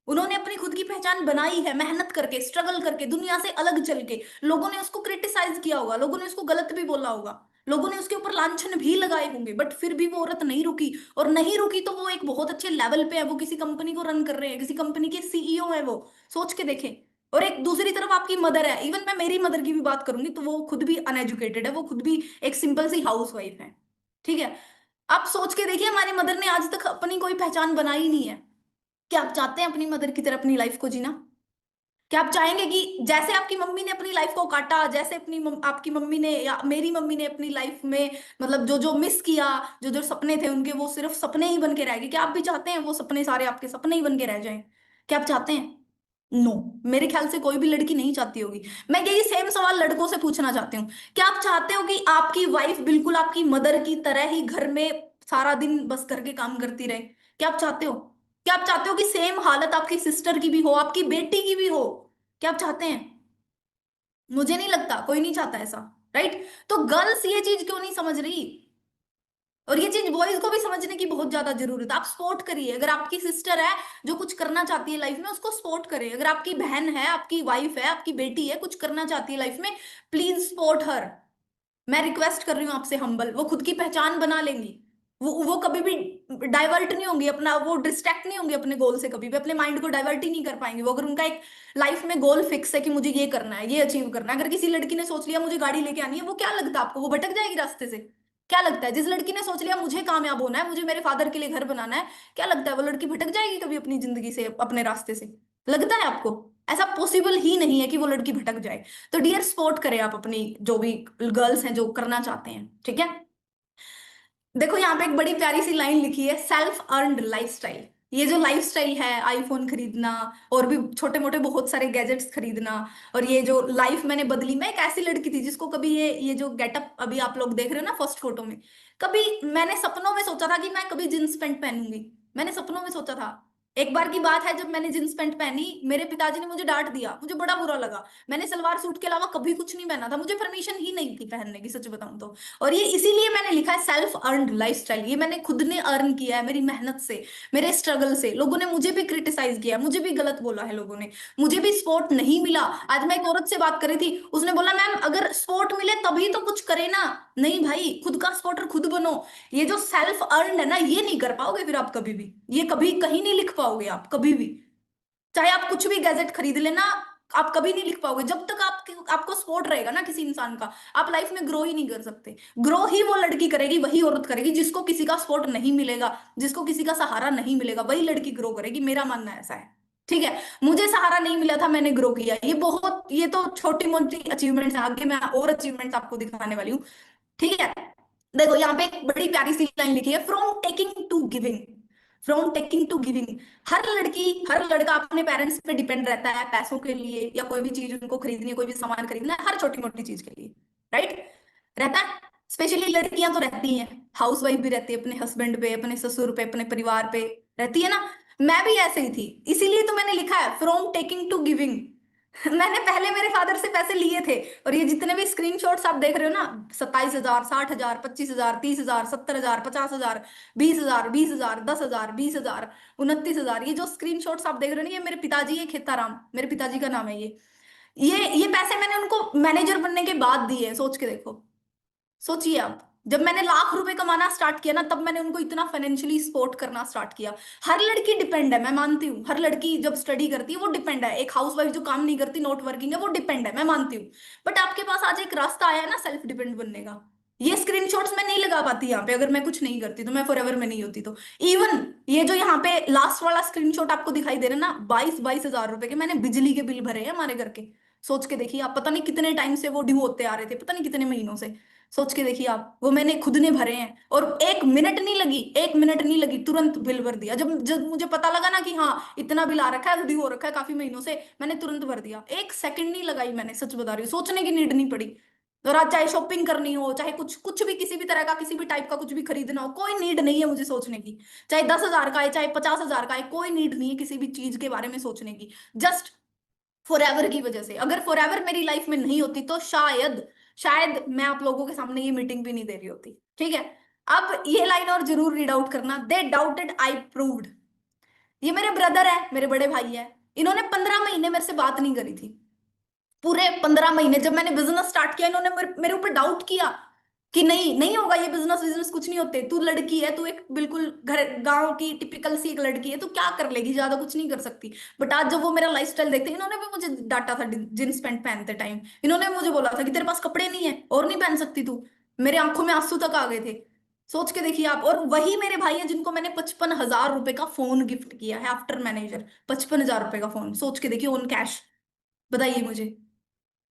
उन्होंने अपनी खुद की पहचान बनाई है, मेहनत करके, स्ट्रगल करके, दुनिया से अलग चल के। लोगों ने उसको क्रिटिसाइज किया होगा, लोगों ने उसको गलत भी बोला होगा, लोगों ने उसके ऊपर लांछन भी लगाए होंगे, बट फिर भी वो औरत नहीं रुकी। और नहीं रुकी तो वो एक बहुत अच्छे लेवल पे है, वो किसी कंपनी को रन कर रहे हैं, किसी कंपनी के सीईओ है वो। सोच के देखें। और एक दूसरी तरफ आपकी मदर है, इवन मैं मेरी मदर की भी बात करूंगी तो वो खुद भी अनएजुकेटेड है, वो खुद भी एक सिंपल सी हाउस वाइफ है, ठीक है। आप सोच के देखिए, हमारी मदर ने आज तक अपनी कोई पहचान बनाई नहीं है। क्या आप चाहते हैं अपनी मदर की तरह अपनी लाइफ को जीना? क्या आप चाहेंगे कि जैसे आपकी मम्मी ने अपनी लाइफ को काटा, जैसे आपकी मम्मी ने या मेरी मम्मी ने अपनी लाइफ में, मतलब जो जो मिस किया, जो जो सपने थे उनके, वो सिर्फ सपने ही बन के रह गए? क्या आप भी चाहते हैं वो सपने सारे आपके सपने ही बन के रह जाएं? क्या आप चाहते हैं? नो, मेरे ख्याल से कोई भी लड़की नहीं चाहती होगी। मैं यही सेम सवाल लड़कों से पूछना चाहती हूँ, क्या आप चाहते हो कि आपकी वाइफ बिल्कुल आपकी मदर की तरह ही घर में सारा दिन बस घर के काम करती रहे? क्या आप चाहते हो? क्या आप चाहते हो कि सेम हालत आपकी सिस्टर की भी हो, आपकी बेटी की भी हो? क्या आप चाहते हैं? मुझे नहीं लगता कोई नहीं चाहता ऐसा, राइट। तो गर्ल्स ये चीज क्यों नहीं समझ रही? और ये चीज बॉयज को भी समझने की बहुत ज्यादा जरूरत है। आप सपोर्ट करिए, अगर आपकी सिस्टर है जो कुछ करना चाहती है लाइफ में, उसको सपोर्ट करें। अगर आपकी बहन है, आपकी वाइफ है, आपकी बेटी है, कुछ करना चाहती है लाइफ में, प्लीज सपोर्ट हर। मैं रिक्वेस्ट कर रही हूँ आपसे हम्बल, वो खुद की पहचान बना लेंगी। वो कभी भी डाइवर्ट नहीं होंगी अपना, वो डिस्ट्रैक्ट नहीं होंगी अपने गोल से, कभी भी अपने माइंड को डाइवर्ट ही नहीं कर पाएंगे वो, अगर उनका एक लाइफ में गोल फिक्स है कि मुझे ये करना है, ये अचीव करना है। अगर किसी लड़की ने सोच लिया मुझे गाड़ी लेके आनी है, वो क्या लगता है आपको, वो भटक जाएगी रास्ते से? क्या लगता है जिस लड़की ने सोच लिया मुझे कामयाब होना है, मुझे मेरे फादर के लिए घर बनाना है, क्या लगता है वो लड़की भटक जाएगी कभी अपनी जिंदगी से, अपने रास्ते से? लगता है आपको? ऐसा पॉसिबल ही नहीं है कि वो लड़की भटक जाए। तो डियर सपोर्ट करें आप अपनी जो भी गर्ल्स हैं जो करना चाहते हैं, ठीक है। देखो यहाँ पे एक बड़ी प्यारी सी लाइन लिखी है, सेल्फ अर्नड लाइफस्टाइल। ये जो लाइफस्टाइल है, आईफोन खरीदना और भी छोटे मोटे बहुत सारे गैजेट्स खरीदना, और ये जो लाइफ मैंने बदली, मैं एक ऐसी लड़की थी जिसको कभी ये जो गेटअप अभी आप लोग देख रहे हो ना फर्स्ट फोटो में, कभी मैंने सपनों में सोचा था कि मैं कभी जींस पैंट पहनूंगी। मैंने सपनों में सोचा था। एक बार की बात है, जब मैंने जींस पैंट पहनी, मेरे पिताजी ने मुझे डांट दिया, मुझे बड़ा बुरा लगा। मैंने सलवार सूट के अलावा कभी कुछ नहीं पहना था, मुझे परमिशन ही नहीं थी पहनने की, सच बताऊं तो। और ये इसीलिए मैंने लिखा है सेल्फ अर्नड लाइफस्टाइल। ये मैंने खुद ने अर्न किया है, मेरी मेहनत से, मेरे स्ट्रगल से। लोगों ने मुझे भी क्रिटिसाइज किया, मुझे भी गलत बोला है लोगों ने, मुझे भी सपोर्ट नहीं मिला। आज मैं एक औरत से बात कर रही थी, उसने बोला मैम अगर सपोर्ट मिले तभी तो कुछ करे ना। नहीं भाई, खुद का सपोर्टर खुद बनो। ये जो सेल्फ अर्न है ना, ये नहीं कर पाओगे फिर आप कभी भी, ये कभी कहीं नहीं लिख पाओगे आप कभी भी। चाहे आप कुछ भी गैजेट खरीद लेना, आप कभी नहीं लिख पाओगे जब तक आपको सपोर्ट रहेगा ना किसी इंसान का। आप लाइफ में ग्रो ही नहीं कर सकते। ग्रो ही वो लड़की करेगी, वही औरत करेगी जिसको किसी का सपोर्ट नहीं मिलेगा, जिसको किसी का सहारा नहीं मिलेगा, वही लड़की ग्रो करेगी। मेरा मानना ऐसा है, ठीक है। मुझे सहारा नहीं मिला था, मैंने ग्रो किया। ये तो छोटी मोटी अचीवमेंट्स है, आगे मैं और अचीवमेंट्स आपको दिखाने वाली हूँ, ठीक है। देखो यहाँ पे एक बड़ी प्यारी सी लाइन लिखी है, from taking to giving. From taking to giving. हर लड़की, हर लड़का अपने पेरेंट्स पे डिपेंड रहता है पैसों के लिए, या कोई भी चीज उनको खरीदनी है, कोई भी सामान खरीदना है, हर छोटी मोटी चीज के लिए, राइट, रहता है। स्पेशली लड़कियां तो रहती हैं, हाउस वाइफ भी रहती है, अपने हस्बैंड पे, अपने ससुर पे, अपने परिवार पे रहती है ना। मैं भी ऐसे ही थी, इसीलिए तो मैंने लिखा है फ्रॉम टेकिंग टू गिविंग। मैंने पहले मेरे फादर से पैसे लिए थे। और ये जितने भी स्क्रीनशॉट्स आप देख रहे हो ना, 27,000, 60,000, 25,000, 30,000, 70,000, 50,000, 20,000, 20,000, 10,000, 20,000, 29,000, ये जो स्क्रीनशॉट्स आप देख रहे हो ना, ये मेरे पिताजी है, खेताराम मेरे पिताजी का नाम है ये पैसे मैंने उनको मैनेजर बनने के बाद दिए, सोच के देखो। सोचिए आप, जब मैंने लाख रुपए कमाना स्टार्ट किया ना, तब मैंने उनको इतना फाइनेंशियली सपोर्ट करना स्टार्ट किया। हर लड़की डिपेंड है, मैं मानती हूँ, हर लड़की जब स्टडी करती है वो डिपेंड है। एक हाउसवाइफ जो काम नहीं करती, नॉट वर्किंग है, वो डिपेंड है, मैं मानती हूँ। बट आपके पास आज एक रास्ता आया है ना सेल्फ डिपेंड बनने का। ये स्क्रीनशॉट्स मैं नहीं लगा पाती यहाँ पे, अगर मैं कुछ नहीं करती तो, मैं फॉरएवर में नहीं होती तो। इवन ये जो यहाँ पे लास्ट वाला स्क्रीनशॉट आपको दिखाई दे रहा है ना, 22,000 रुपए के मैंने बिजली के बिल भरे हैं हमारे घर के। सोच के देखिए आप, पता नहीं कितने टाइम से वो ड्यू होते आ रहे थे, पता नहीं कितने महीनों से। सोच के देखिए आप, वो मैंने खुद ने भरे हैं, और एक मिनट नहीं लगी, एक मिनट नहीं लगी, तुरंत बिल भर दिया। जब जब मुझे पता लगा ना कि हाँ इतना बिल आ रखा है, ड्यू हो रखा है काफी महीनों से, मैंने तुरंत भर दिया। एक सेकंड नहीं लगाई मैंने, सच बता रही हूँ, सोचने की नीड नहीं पड़ी। और आज चाहे शॉपिंग करनी हो, चाहे कुछ कुछ भी, किसी भी तरह का, किसी भी टाइप का कुछ भी खरीदना हो, कोई नीड नहीं है मुझे सोचने की। चाहे 10,000 का है, चाहे 50,000 का है, कोई नीड नहीं है किसी भी चीज के बारे में सोचने की। जस्ट फॉरएवर की वजह से। अगर फॉरएवर मेरी लाइफ में नहीं होती तो शायद, शायद मैं आप लोगों के सामने ये मीटिंग भी नहीं दे रही होती, ठीक है। अब ये लाइन और जरूर रीड आउट करना, दे डाउटेड आई प्रूव्ड। ये मेरे ब्रदर है, मेरे बड़े भाई है, इन्होंने 15 महीने मेरे से बात नहीं करी थी। पूरे 15 महीने, जब मैंने बिजनेस स्टार्ट किया, इन्होंने मेरे ऊपर डाउट किया कि नहीं नहीं होगा ये बिजनेस, बिजनेस कुछ नहीं होते, तू लड़की है, तू एक बिल्कुल घर गांव की टिपिकल सी एक लड़की है, तू क्या कर लेगी, ज्यादा कुछ नहीं कर सकती। बट आज जब वो मेरा लाइफस्टाइल देखते, इन्होंने भी मुझे डांटा था जींस पैंट पहनते टाइम। इन्होंने भी मुझे बोला था कि तेरे पास कपड़े नहीं है और नहीं पहन सकती तू। मेरे आंखों में आंसू तक आ गए थे। सोच के देखिए आप। और वही मेरे भाई है जिनको मैंने 55,000 रुपए का फोन गिफ्ट किया है आफ्टर मैनेजर। 55,000 रुपए का फोन, सोच के देखिए, ऑन कैश। बताइए मुझे।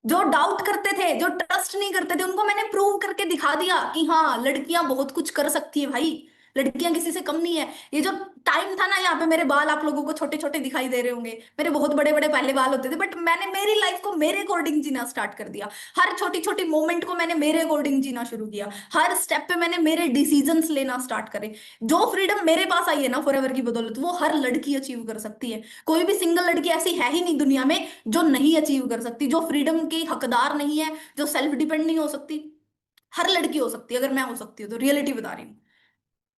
जो डाउट करते थे, जो ट्रस्ट नहीं करते थे, उनको मैंने प्रूव करके दिखा दिया कि हाँ लड़कियां बहुत कुछ कर सकती है भाई, लड़कियां किसी से कम नहीं है। ये जो टाइम था ना, यहाँ पे मेरे बाल आप लोगों को छोटे छोटे दिखाई दे रहे होंगे, मेरे बहुत बड़े बड़े पहले बाल होते थे, बट मैंने मेरी लाइफ को मेरे अकॉर्डिंग जीना स्टार्ट कर दिया। हर छोटी छोटी मोमेंट को मैंने मेरे अकॉर्डिंग जीना शुरू किया। हर स्टेप पे मैंने मेरे डिसीजंस लेना स्टार्ट करे। जो फ्रीडम मेरे पास आई है ना फॉरएवर की बदौलत, वो हर लड़की अचीव कर सकती है। कोई भी सिंगल लड़की ऐसी है ही नहीं दुनिया में जो नहीं अचीव कर सकती, जो फ्रीडम की हकदार नहीं है, जो सेल्फ डिपेंड नहीं हो सकती। हर लड़की हो सकती है, अगर मैं हो सकती हूँ तो, रियलिटी बता रही हूँ।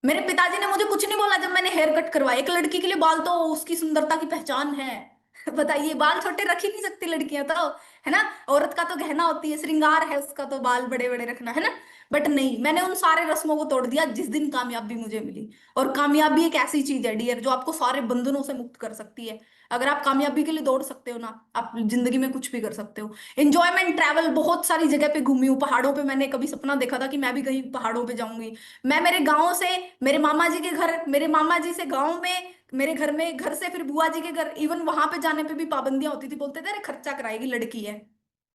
मेरे पिताजी ने मुझे कुछ नहीं बोला जब मैंने हेयर कट करवाया। एक लड़की के लिए बाल तो उसकी सुंदरता की पहचान है। बताइए, बाल छोटे रख ही नहीं सकती लड़कियां तो, है ना। औरत का तो गहना होती है, श्रृंगार है उसका तो बाल बड़े बड़े रखना, है ना। बट नहीं, मैंने उन सारे रस्मों को तोड़ दिया जिस दिन कामयाबी मुझे मिली। और कामयाबी एक ऐसी चीज है डियर जो आपको सारे बंधनों से मुक्त कर सकती है। अगर आप कामयाबी के लिए दौड़ सकते हो ना, आप जिंदगी में कुछ भी कर सकते हो। इंजॉयमेंट, ट्रैवल, बहुत सारी जगह पे घूमी हूँ। पहाड़ों पे मैंने कभी सपना देखा था कि मैं भी कहीं पहाड़ों पे जाऊंगी। मैं मेरे गांव से मेरे मामा जी के घर, मेरे मामा जी से गांव में, मेरे घर में, घर से फिर बुआ जी के घर, इवन वहां पे जाने पे भी पाबंदियां होती थी। बोलते थे अरे खर्चा कराएगी, लड़की है,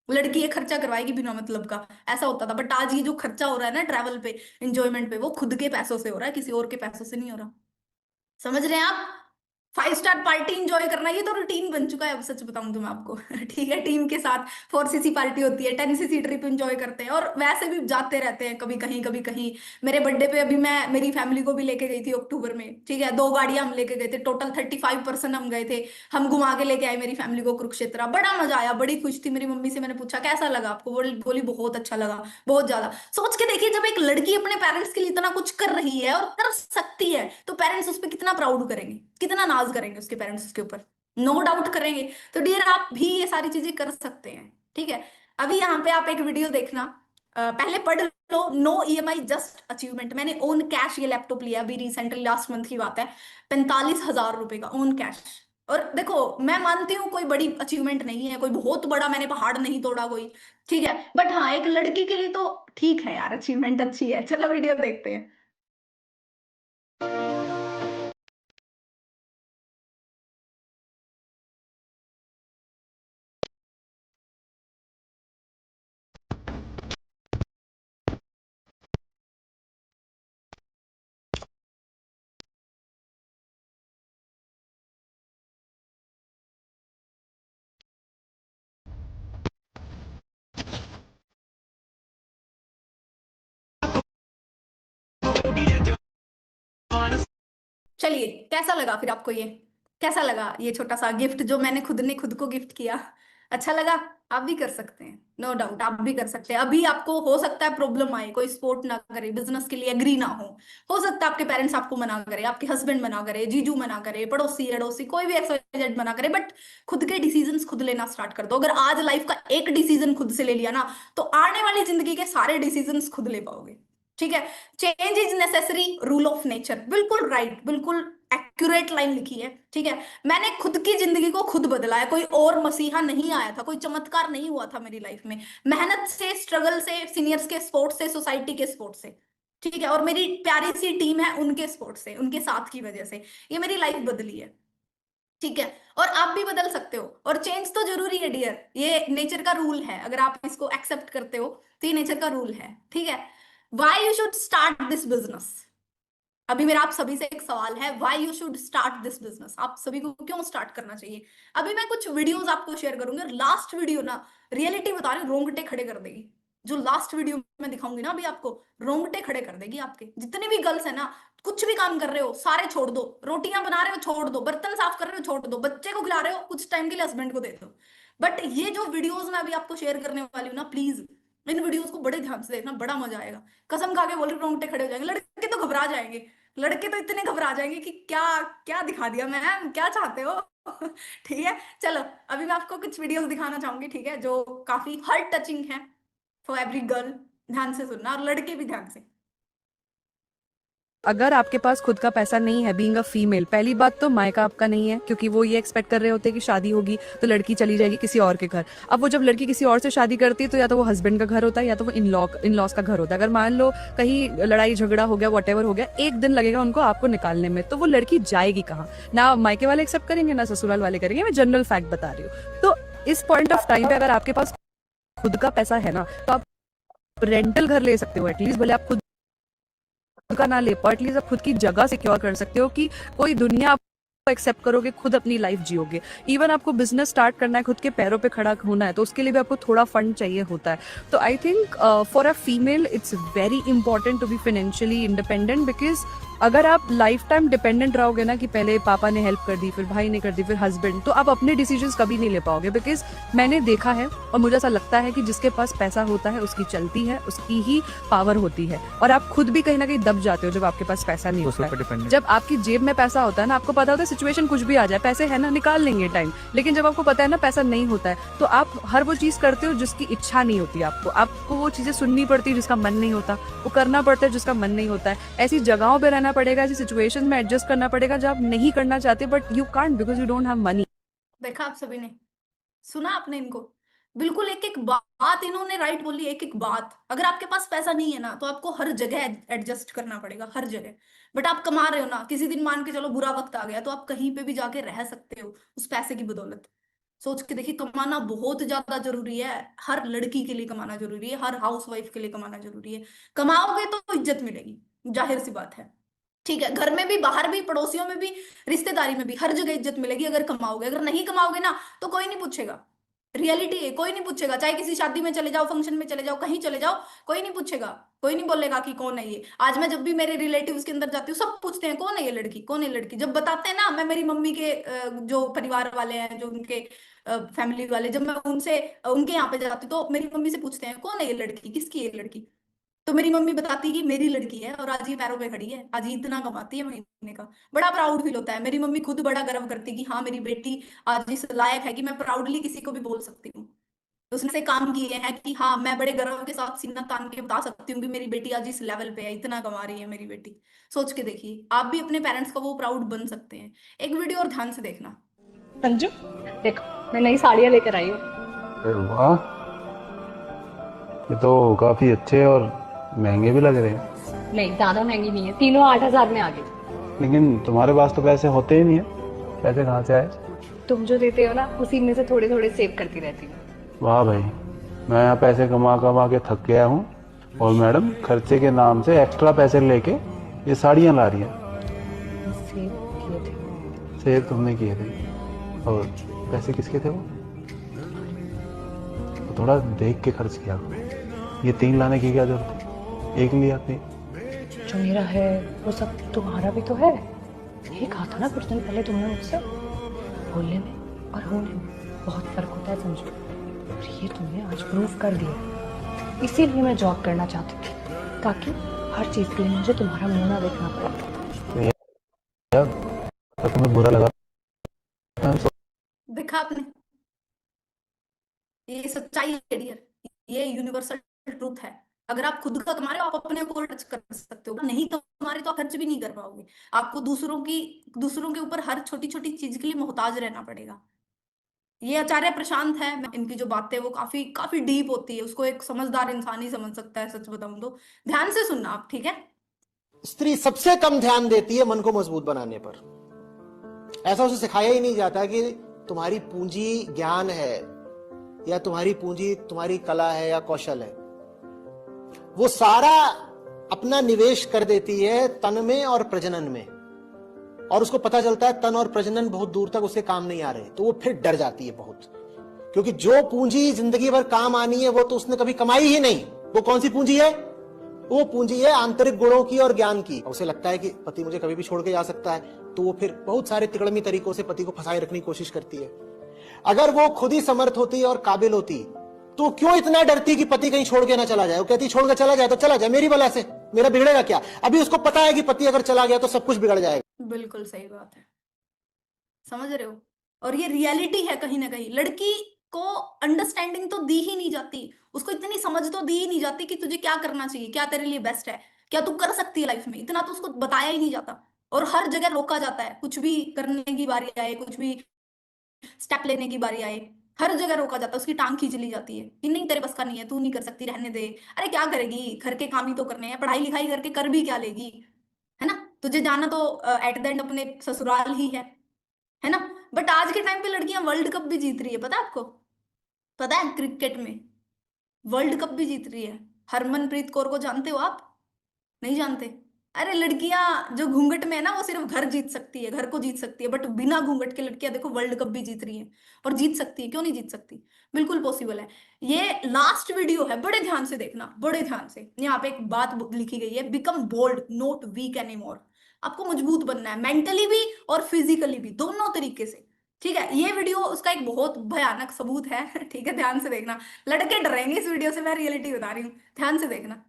लड़की है, खर्चा करवाएगी बिना मतलब का। ऐसा होता था। बट आज ये जो खर्चा हो रहा है ना ट्रैवल पे, इंजॉयमेंट पे, वो खुद के पैसों से हो रहा है, किसी और के पैसों से नहीं हो रहा। समझ रहे हैं आप। 5 स्टार पार्टी इंजॉय करना ये तो रूटीन बन चुका है अब, सच बताऊं तो मैं आपको। ठीक है, टीम के साथ 4 सीसी पार्टी होती है, 10 सीसी ट्रिप इंजॉय करते हैं, और वैसे भी जाते रहते हैं कभी कहीं कभी कहीं। मेरे बर्थडे पे अभी मैं मेरी फैमिली को भी लेके गई थी अक्टूबर में। ठीक है, 2 गाड़ियां हम लेके गए थे, टोटल 35 पर्सन हम गए थे। हम घुमा के लेके आए मेरी फैमिली को कुरुक्षेत्र। बड़ा मजा आया, बड़ी खुश थी। मेरी मम्मी से मैंने पूछा कैसा लगा आपको, बोली बहुत अच्छा लगा, बहुत ज्यादा। सोच के देखिए, जब एक लड़की अपने पेरेंट्स के लिए इतना कुछ कर रही है और कर सकती है, तो पेरेंट्स उस पर कितना प्राउड करेंगे, कितना नाज करेंगे उसके पेरेंट्स उसके ऊपर। नो डाउट करेंगे। तो डियर, आप भी ये सारी चीजें कर सकते हैं। ठीक है। अभी यहाँ पे आप एक वीडियो देखना, पहले पढ़ लो। No EMI just achievement. मैंने ओन कैश ये लैपटॉप लिया अभी रिसेंटली, लास्ट मंथ की बात है। 45,000 रुपए का ओन कैश। और देखो, मैं मानती हूँ कोई बड़ी अचीवमेंट नहीं है, कोई बहुत बड़ा मैंने पहाड़ नहीं तोड़ा कोई। ठीक है, बट हाँ, एक लड़की के लिए तो ठीक है यार, अचीवमेंट अच्छी है। चलो वीडियो देखते हैं। चलिए, कैसा लगा फिर आपको ये, कैसा लगा ये छोटा सा गिफ्ट जो मैंने खुद ने खुद को गिफ्ट किया। अच्छा लगा। आप भी कर सकते हैं, नो डाउट आप भी कर सकते हैं। अभी आपको हो सकता है प्रॉब्लम आए, कोई सपोर्ट ना करे, बिजनेस के लिए एग्री ना हो सकता है आपके पेरेंट्स आपको मना करे, आपके हस्बैंड मना करे, जीजू मना करे, पड़ोसी अड़ोसी कोई भी एक्सवाइजेड मना करे। बट खुद के डिसीजंस खुद लेना स्टार्ट कर दो। अगर आज लाइफ का एक डिसीजन खुद से ले लिया ना, तो आने वाली जिंदगी के सारे डिसीजंस खुद ले पाओगे। ठीक है। Change is necessary, rule of nature, बिल्कुल राइट, बिल्कुल एक्यूरेट लाइन लिखी है। ठीक है। मैंने खुद की जिंदगी को खुद बदला है, कोई और मसीहा नहीं आया था, कोई चमत्कार नहीं हुआ था मेरी लाइफ में। मेहनत से, स्ट्रगल से, सीनियर्स के सपोर्ट से, सोसाइटी के सपोर्ट से। ठीक है। और मेरी प्यारी सी टीम है, उनके सपोर्ट से, उनके साथ की वजह से ये मेरी लाइफ बदली है। ठीक है। और आप भी बदल सकते हो। और चेंज तो जरूरी है डियर, ये नेचर का रूल है। अगर आप इसको एक्सेप्ट करते हो तो ये नेचर का रूल है। ठीक है। Why you should start this business. अभी मेरा आप सभी से एक सवाल है, why you should start this business. आप सभी को क्यों स्टार्ट करना चाहिए। अभी मैं कुछ वीडियोस आपको शेयर करूंगी, और लास्ट वीडियो ना, रियलिटी बता रही हूँ, रोंगटे खड़े कर देगी। जो लास्ट वीडियो मैं दिखाऊंगी ना अभी आपको, रोंगटे खड़े कर देगी आपके। जितने भी गर्ल्स है ना, कुछ भी काम कर रहे हो सारे छोड़ दो, रोटियां बना रहे हो छोड़ दो, बर्तन साफ कर रहे हो छोड़ दो, बच्चे को खिला रहे हो कुछ टाइम के लिए हस्बैंड को दे दो। बट ये जो वीडियोस मैं अभी आपको शेयर करने वाली हूँ ना, प्लीज इन वीडियोस को बड़े ध्यान से देखना, बड़ा मजा आएगा। कसम खा के बोल रही हूँ, रोंगटे खड़े हो जाएंगे, लड़के तो घबरा जाएंगे। लड़के तो इतने घबरा जाएंगे कि क्या क्या दिखा दिया मैम, क्या चाहते हो। ठीक है। चलो, अभी मैं आपको कुछ वीडियोस दिखाना चाहूंगी, ठीक है, जो काफी हार्ट टचिंग है फॉर एवरी गर्ल। ध्यान से सुनना, और लड़के भी ध्यान से। अगर आपके पास खुद का पैसा नहीं है बीइंग अ फीमेल, पहली बात तो मायका आपका नहीं है, क्योंकि वो ये एक्सपेक्ट कर रहे होते हैं कि शादी होगी तो लड़की चली जाएगी किसी और के घर। अब वो जब लड़की किसी और से शादी करती है तो या तो वो हस्बैंड का घर होता है या तो वो इन लॉस का घर होता है। अगर मान लो कहीं लड़ाई झगड़ा हो गया, वट हो गया, एक दिन लगेगा उनको आपको निकालने में, तो वो लड़की जाएगी कहाँ। ना मायके वाले एक्सेप्ट करेंगे ना ससुराल वाले करेंगे। मैं जनरल फैक्ट बता रही हूँ। तो इस पॉइंट ऑफ टाइम पे अगर आपके पास खुद का पैसा है ना, तो आप रेंटल घर ले सकते हो एटलीस्ट, भले आप खुद का ना ले पाओ, एटलीस्ट आप खुद की जगह सिक्योर कर सकते हो कि कोई दुनिया आपको एक्सेप्ट करोगे, खुद अपनी लाइफ जियोगे। इवन आपको बिजनेस स्टार्ट करना है, खुद के पैरों पे खड़ा होना है, तो उसके लिए भी आपको थोड़ा फंड चाहिए होता है। तो I think for a female it's very important to be financially independent, because अगर आप लाइफ टाइम डिपेंडेंट रहोगे ना कि पहले पापा ने हेल्प कर दी, फिर भाई ने कर दी, फिर हस्बैंड, तो आप अपने डिसीजंस कभी नहीं ले पाओगे। बिकॉज मैंने देखा है और मुझे ऐसा लगता है कि जिसके पास पैसा होता है उसकी चलती है, उसकी ही पावर होती है। और आप खुद भी कहीं ना कहीं दब जाते हो जब आपके पास पैसा नहीं होता है। जब आपकी जेब में पैसा होता है ना, आपको पता होता है सिचुएशन कुछ भी आ जाए, पैसे है ना, निकाल लेंगे टाइम। लेकिन जब आपको पता है ना पैसा नहीं होता है, तो आप हर वो चीज करते हो जिसकी इच्छा नहीं होती आपको वो चीजें सुननी पड़ती है जिसका मन नहीं होता, वो करना पड़ता है जिसका मन नहीं होता है। ऐसी जगहों पे रहना पड़ेगा, ऐसी सिचुएशन में एडजस्ट करना पड़ेगा जब आप नहीं करना चाहते, but you can't because you don't have money. देखा आप सभी ने, सुना आपने इनको, बिल्कुल एक एक बात इन्होंने राइट बोली, एक एक बात। अगर आपके पास पैसा नहीं है ना तो आपको हर जगह एडजस्ट करना पड़ेगा, हर जगह। बट आप कमा रहे हो ना, किसी दिन मान के चलो बुरा वक्त आ गया तो आप कहीं पे भी जाके रह सकते हो उस पैसे की बदौलत। सोच के देखिए, कमाना बहुत ज्यादा जरूरी है। हर लड़की के लिए कमाना जरूरी है, हर हाउस वाइफ के लिए कमाना जरूरी है। कमाओगे तो इज्जत मिलेगी, जाहिर सी बात है। ठीक है, घर में भी, बाहर भी, पड़ोसियों में भी, रिश्तेदारी में भी, हर जगह इज्जत मिलेगी अगर कमाओगे। अगर नहीं कमाओगे ना तो कोई नहीं पूछेगा। रियलिटी है, कोई नहीं पूछेगा। चाहे किसी शादी में चले जाओ, फंक्शन में चले जाओ, कहीं चले जाओ, कोई नहीं पूछेगा। कोई नहीं बोलेगा कि कौन है ये। आज मैं जब भी मेरे रिलेटिव्स के अंदर जाती हूँ, सब पूछते हैं कौन है ये लड़की, कौन है ये लड़की। जब बताते हैं ना, मैं मेरी मम्मी के जो परिवार वाले हैं, जो उनके फैमिली वाले, जब मैं उनसे उनके यहाँ पे जाती हूँ तो मेरी मम्मी से पूछते हैं कौन है ये लड़की, किसकी है ये लड़की। तो मेरी मम्मी बताती है कि मेरी लड़की है और आज ये पैरों पे खड़ी है, आज ये इतना कमाती है महीने का। बड़ा प्राउड फील होता है। मेरी मम्मी खुद बड़ा गर्व करती है कि हाँ, मेरी बेटी आज इस लायक है कि मैं प्राउडली किसी को भी बोल सकती हूँ। तो उसने से काम किए हैं कि हाँ, मैं बड़े गर्व के साथ सीना तान के बता सकती हूँ कि मेरी बेटी आज इस लेवल पे है, इतना कमा रही है मेरी बेटी। सोच के देखिए, आप भी अपने पेरेंट्स को वो प्राउड बन सकते हैं। एक वीडियो और ध्यान से देखना। संजू, देखो मैं नई साड़ियाँ लेकर आई हूँ। अरे वाह, ये तो काफी अच्छे और महंगे भी लग रहे हैं। नहीं, ज्यादा महंगी नहीं है, तीनों 8,000 में आ गई। लेकिन तुम्हारे पास तो पैसे होते ही नहीं है, पैसे कहाँ से आए? तुम जो देते हो ना, उसी में से थोड़े थोड़े सेव करती रहती हूँ। वाह भाई, मैं यहाँ पैसे कमा कमा के थक गया हूँ और मैडम खर्चे के नाम से एक्स्ट्रा पैसे लेके ये साड़ियाँ ला रही हैं। सेव किए थे। सेव तुमने किए थे? और पैसे किसके थे वो? तो थोड़ा देख के खर्च किया करो। ये 3 लाने की क्या जरूरत है, एक लिया थी। जो मेरा है वो सब तुम्हारा भी तो है। ये कहा था ना कुछ दिन पहले तुमने मुझसे, बोलने में और होने में बहुत फर्क होता है संजू। और ये तुमने आज प्रूव कर दिया। इसीलिए मैं जॉब करना चाहती थी, ताकि हर चीज के लिए मुझे तुम्हारा मुंह ना देखना पड़े। यार, तो तुम्हें बुरा लगा? देखा आपने, ये सच्चाई है डियर, ये यूनिवर्सल ट्रूथ है। अगर आप खुद का कमा रहे हो, आप अपने को खर्च कर सकते हो। नहीं कमा रहे तो आप खर्च भी नहीं कर पाओगे। आपको दूसरों के ऊपर हर छोटी छोटी चीज के लिए मोहताज रहना पड़ेगा। ये आचार्य प्रशांत है, इनकी जो बातें वो काफी काफी डीप होती है, उसको एक समझदार इंसान ही समझ सकता है, सच बताऊं तो। ध्यान से सुनना आप, ठीक है। स्त्री सबसे कम ध्यान देती है मन को मजबूत बनाने पर। ऐसा उसे सिखाया ही नहीं जाता कि तुम्हारी पूंजी ज्ञान है, या तुम्हारी पूंजी तुम्हारी कला है या कौशल है। वो सारा अपना निवेश कर देती है तन में और प्रजनन में, और उसको पता चलता है तन और प्रजनन बहुत दूर तक उसके काम नहीं आ रहे, तो वो फिर डर जाती है बहुत। क्योंकि जो पूंजी जिंदगी भर काम आनी है वो तो उसने कभी कमाई ही नहीं। वो कौन सी पूंजी है? वो पूंजी है आंतरिक गुणों की और ज्ञान की। उसे लगता है कि पति मुझे कभी भी छोड़ के जा सकता है, तो वो फिर बहुत सारे तिकड़मी तरीकों से पति को फंसाए रखने की कोशिश करती है। अगर वो खुद ही समर्थ होती और काबिल होती तो क्यों इतना डरती कि पति कहीं छोड़ के ना चला जाए। वो कहती छोड़ के चला जाए तो चला जाए, मेरी बला से मेरा बिगड़ेगा क्या। अभी उसको पता है कि पति अगर चला गया तो सब कुछ बिगड़ जाएगा। बिल्कुल सही बात है, समझ रहे हो। और ये रियलिटी है कहीं ना कहीं। लड़की को अंडरस्टैंडिंग तो दी ही नहीं जाती, उसको इतनी समझ तो दी ही नहीं जाती कि तुझे क्या करना चाहिए, क्या तेरे लिए बेस्ट है, क्या तू कर सकती है लाइफ में, इतना तो उसको बताया ही नहीं जाता। और हर जगह रोका जाता है, कुछ भी करने की बारी आए, कुछ भी स्टेप लेने की बारी आए, हर जगह रोका जाता है, उसकी टांग खींच ली जाती है कि नहीं तेरे बस का नहीं है, तू नहीं कर सकती, रहने दे। अरे क्या करेगी, घर के काम ही तो करने हैं, पढ़ाई लिखाई करके कर भी क्या लेगी, है ना। तुझे जाना तो एट द एंड अपने ससुराल ही है ना। बट आज के टाइम पे लड़कियां वर्ल्ड कप भी जीत रही है, पता है आपको। पता है, क्रिकेट में वर्ल्ड कप भी जीत रही है। हरमनप्रीत कौर को जानते हो आप? नहीं जानते? अरे लड़कियां जो घूंघट में है ना, वो सिर्फ घर जीत सकती है, घर को जीत सकती है, बट बिना घूंघट के लड़कियां देखो वर्ल्ड कप भी जीत रही हैं। और जीत सकती है, क्यों नहीं जीत सकती, बिल्कुल पॉसिबल है। ये लास्ट वीडियो है, बड़े ध्यान से देखना, बड़े ध्यान से। यहाँ पे एक बात लिखी गई है, become bold not weak any more. आपको मजबूत बनना है, मेंटली भी और फिजिकली भी, दोनों तरीके से। ठीक है, ये वीडियो उसका एक बहुत भयानक सबूत है। ठीक है, ध्यान से देखना। लड़के डरेंगे इस वीडियो से, मैं रियलिटी बता रही हूँ, ध्यान से देखना।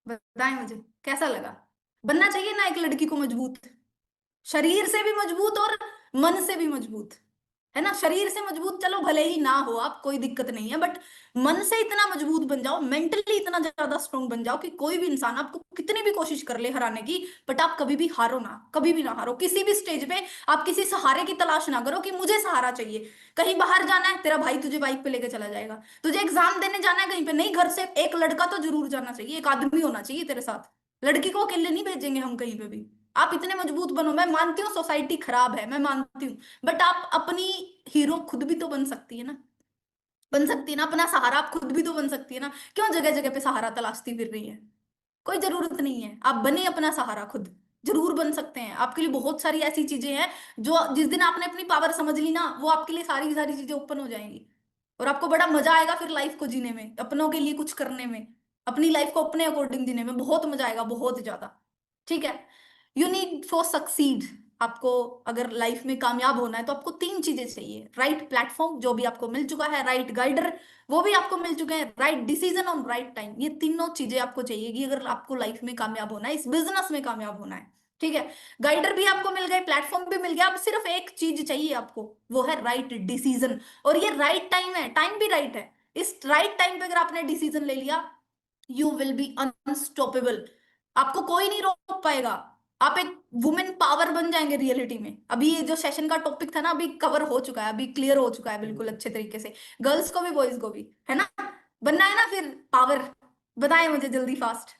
बताएं मुझे कैसा लगा। बनना चाहिए ना एक लड़की को मजबूत, शरीर से भी मजबूत और मन से भी मजबूत, है ना। शरीर से मजबूत चलो भले ही ना हो आप, कोई दिक्कत नहीं है, बट मन से इतना मजबूत बन जाओ, मेंटली इतना ज्यादा स्ट्रोंग बन जाओ कि कोई भी इंसान आपको कितनी भी कोशिश कर ले हराने की, बट आप कभी भी हारो ना, कभी भी ना हारो। किसी भी स्टेज पे आप किसी सहारे की तलाश ना करो कि मुझे सहारा चाहिए। कहीं बाहर जाना है, तेरा भाई तुझे बाइक पे लेके चला जाएगा। तुझे एग्जाम देने जाना है कहीं पे, नहीं, घर से एक लड़का तो जरूर जाना चाहिए, एक आदमी होना चाहिए तेरे साथ। लड़की को अकेले नहीं भेजेंगे हम कहीं पे भी। आप इतने मजबूत बनो। मैं मानती हूँ सोसाइटी खराब है, मैं मानती हूँ, बट आप अपनी हीरो खुद भी तो बन सकती है ना, बन सकती है ना। अपना सहारा आप खुद भी तो बन सकती है ना। क्यों जगह जगह पे सहारा तलाशती फिर रही है? कोई जरूरत नहीं है, आप बने अपना सहारा खुद। जरूर बन सकते हैं, आपके लिए बहुत सारी ऐसी चीजें हैं जो जिस दिन आपने अपनी पावर समझ ली ना, वो आपके लिए सारी की सारी चीजें ओपन हो जाएंगी। और आपको बड़ा मजा आएगा फिर लाइफ को जीने में, अपनों के लिए कुछ करने में, अपनी लाइफ को अपने अकॉर्डिंग जीने में बहुत मजा आएगा, बहुत ज्यादा। ठीक है, यू नीड फॉर सक्सीड, आपको अगर लाइफ में कामयाब होना है तो आपको तीन चीजें चाहिए। राइट प्लेटफॉर्म, जो भी आपको मिल चुका है, राइट गाइडर, वो भी आपको मिल चुके हैं, right decision on right time, ये तीनों चीजें आपको चाहिए कि अगर आपको लाइफ में कामयाब होना है, इस बिजनेस में कामयाब होना है। ठीक है, गाइडर भी आपको मिल गए, प्लेटफॉर्म भी मिल गया, अब सिर्फ एक चीज चाहिए आपको, वो है राइट डिसीजन। और ये राइट टाइम है, टाइम भी राइट है। इस राइट टाइम पे अगर आपने डिसीजन ले लिया, यू विल बी अनस्टॉपेबल। आपको कोई नहीं रोक पाएगा। आप एक वुमेन पावर बन जाएंगे रियलिटी में। अभी ये जो सेशन का टॉपिक था ना, अभी कवर हो चुका है, अभी क्लियर हो चुका है बिल्कुल अच्छे तरीके से, गर्ल्स को भी बॉयज को भी, है ना। बनना है ना फिर पावर? बताएं मुझे जल्दी, फास्ट,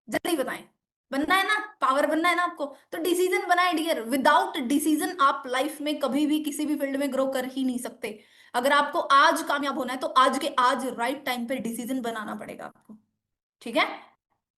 जल्दी बताएं। बनना है ना, पावर बनना है ना आपको, तो डिसीजन बनाए डियर। विदाउट डिसीजन आप लाइफ में कभी भी किसी भी फील्ड में ग्रो कर ही नहीं सकते। अगर आपको आज कामयाब होना है तो आज के आज राइट टाइम पे डिसीजन बनाना पड़ेगा आपको। ठीक है।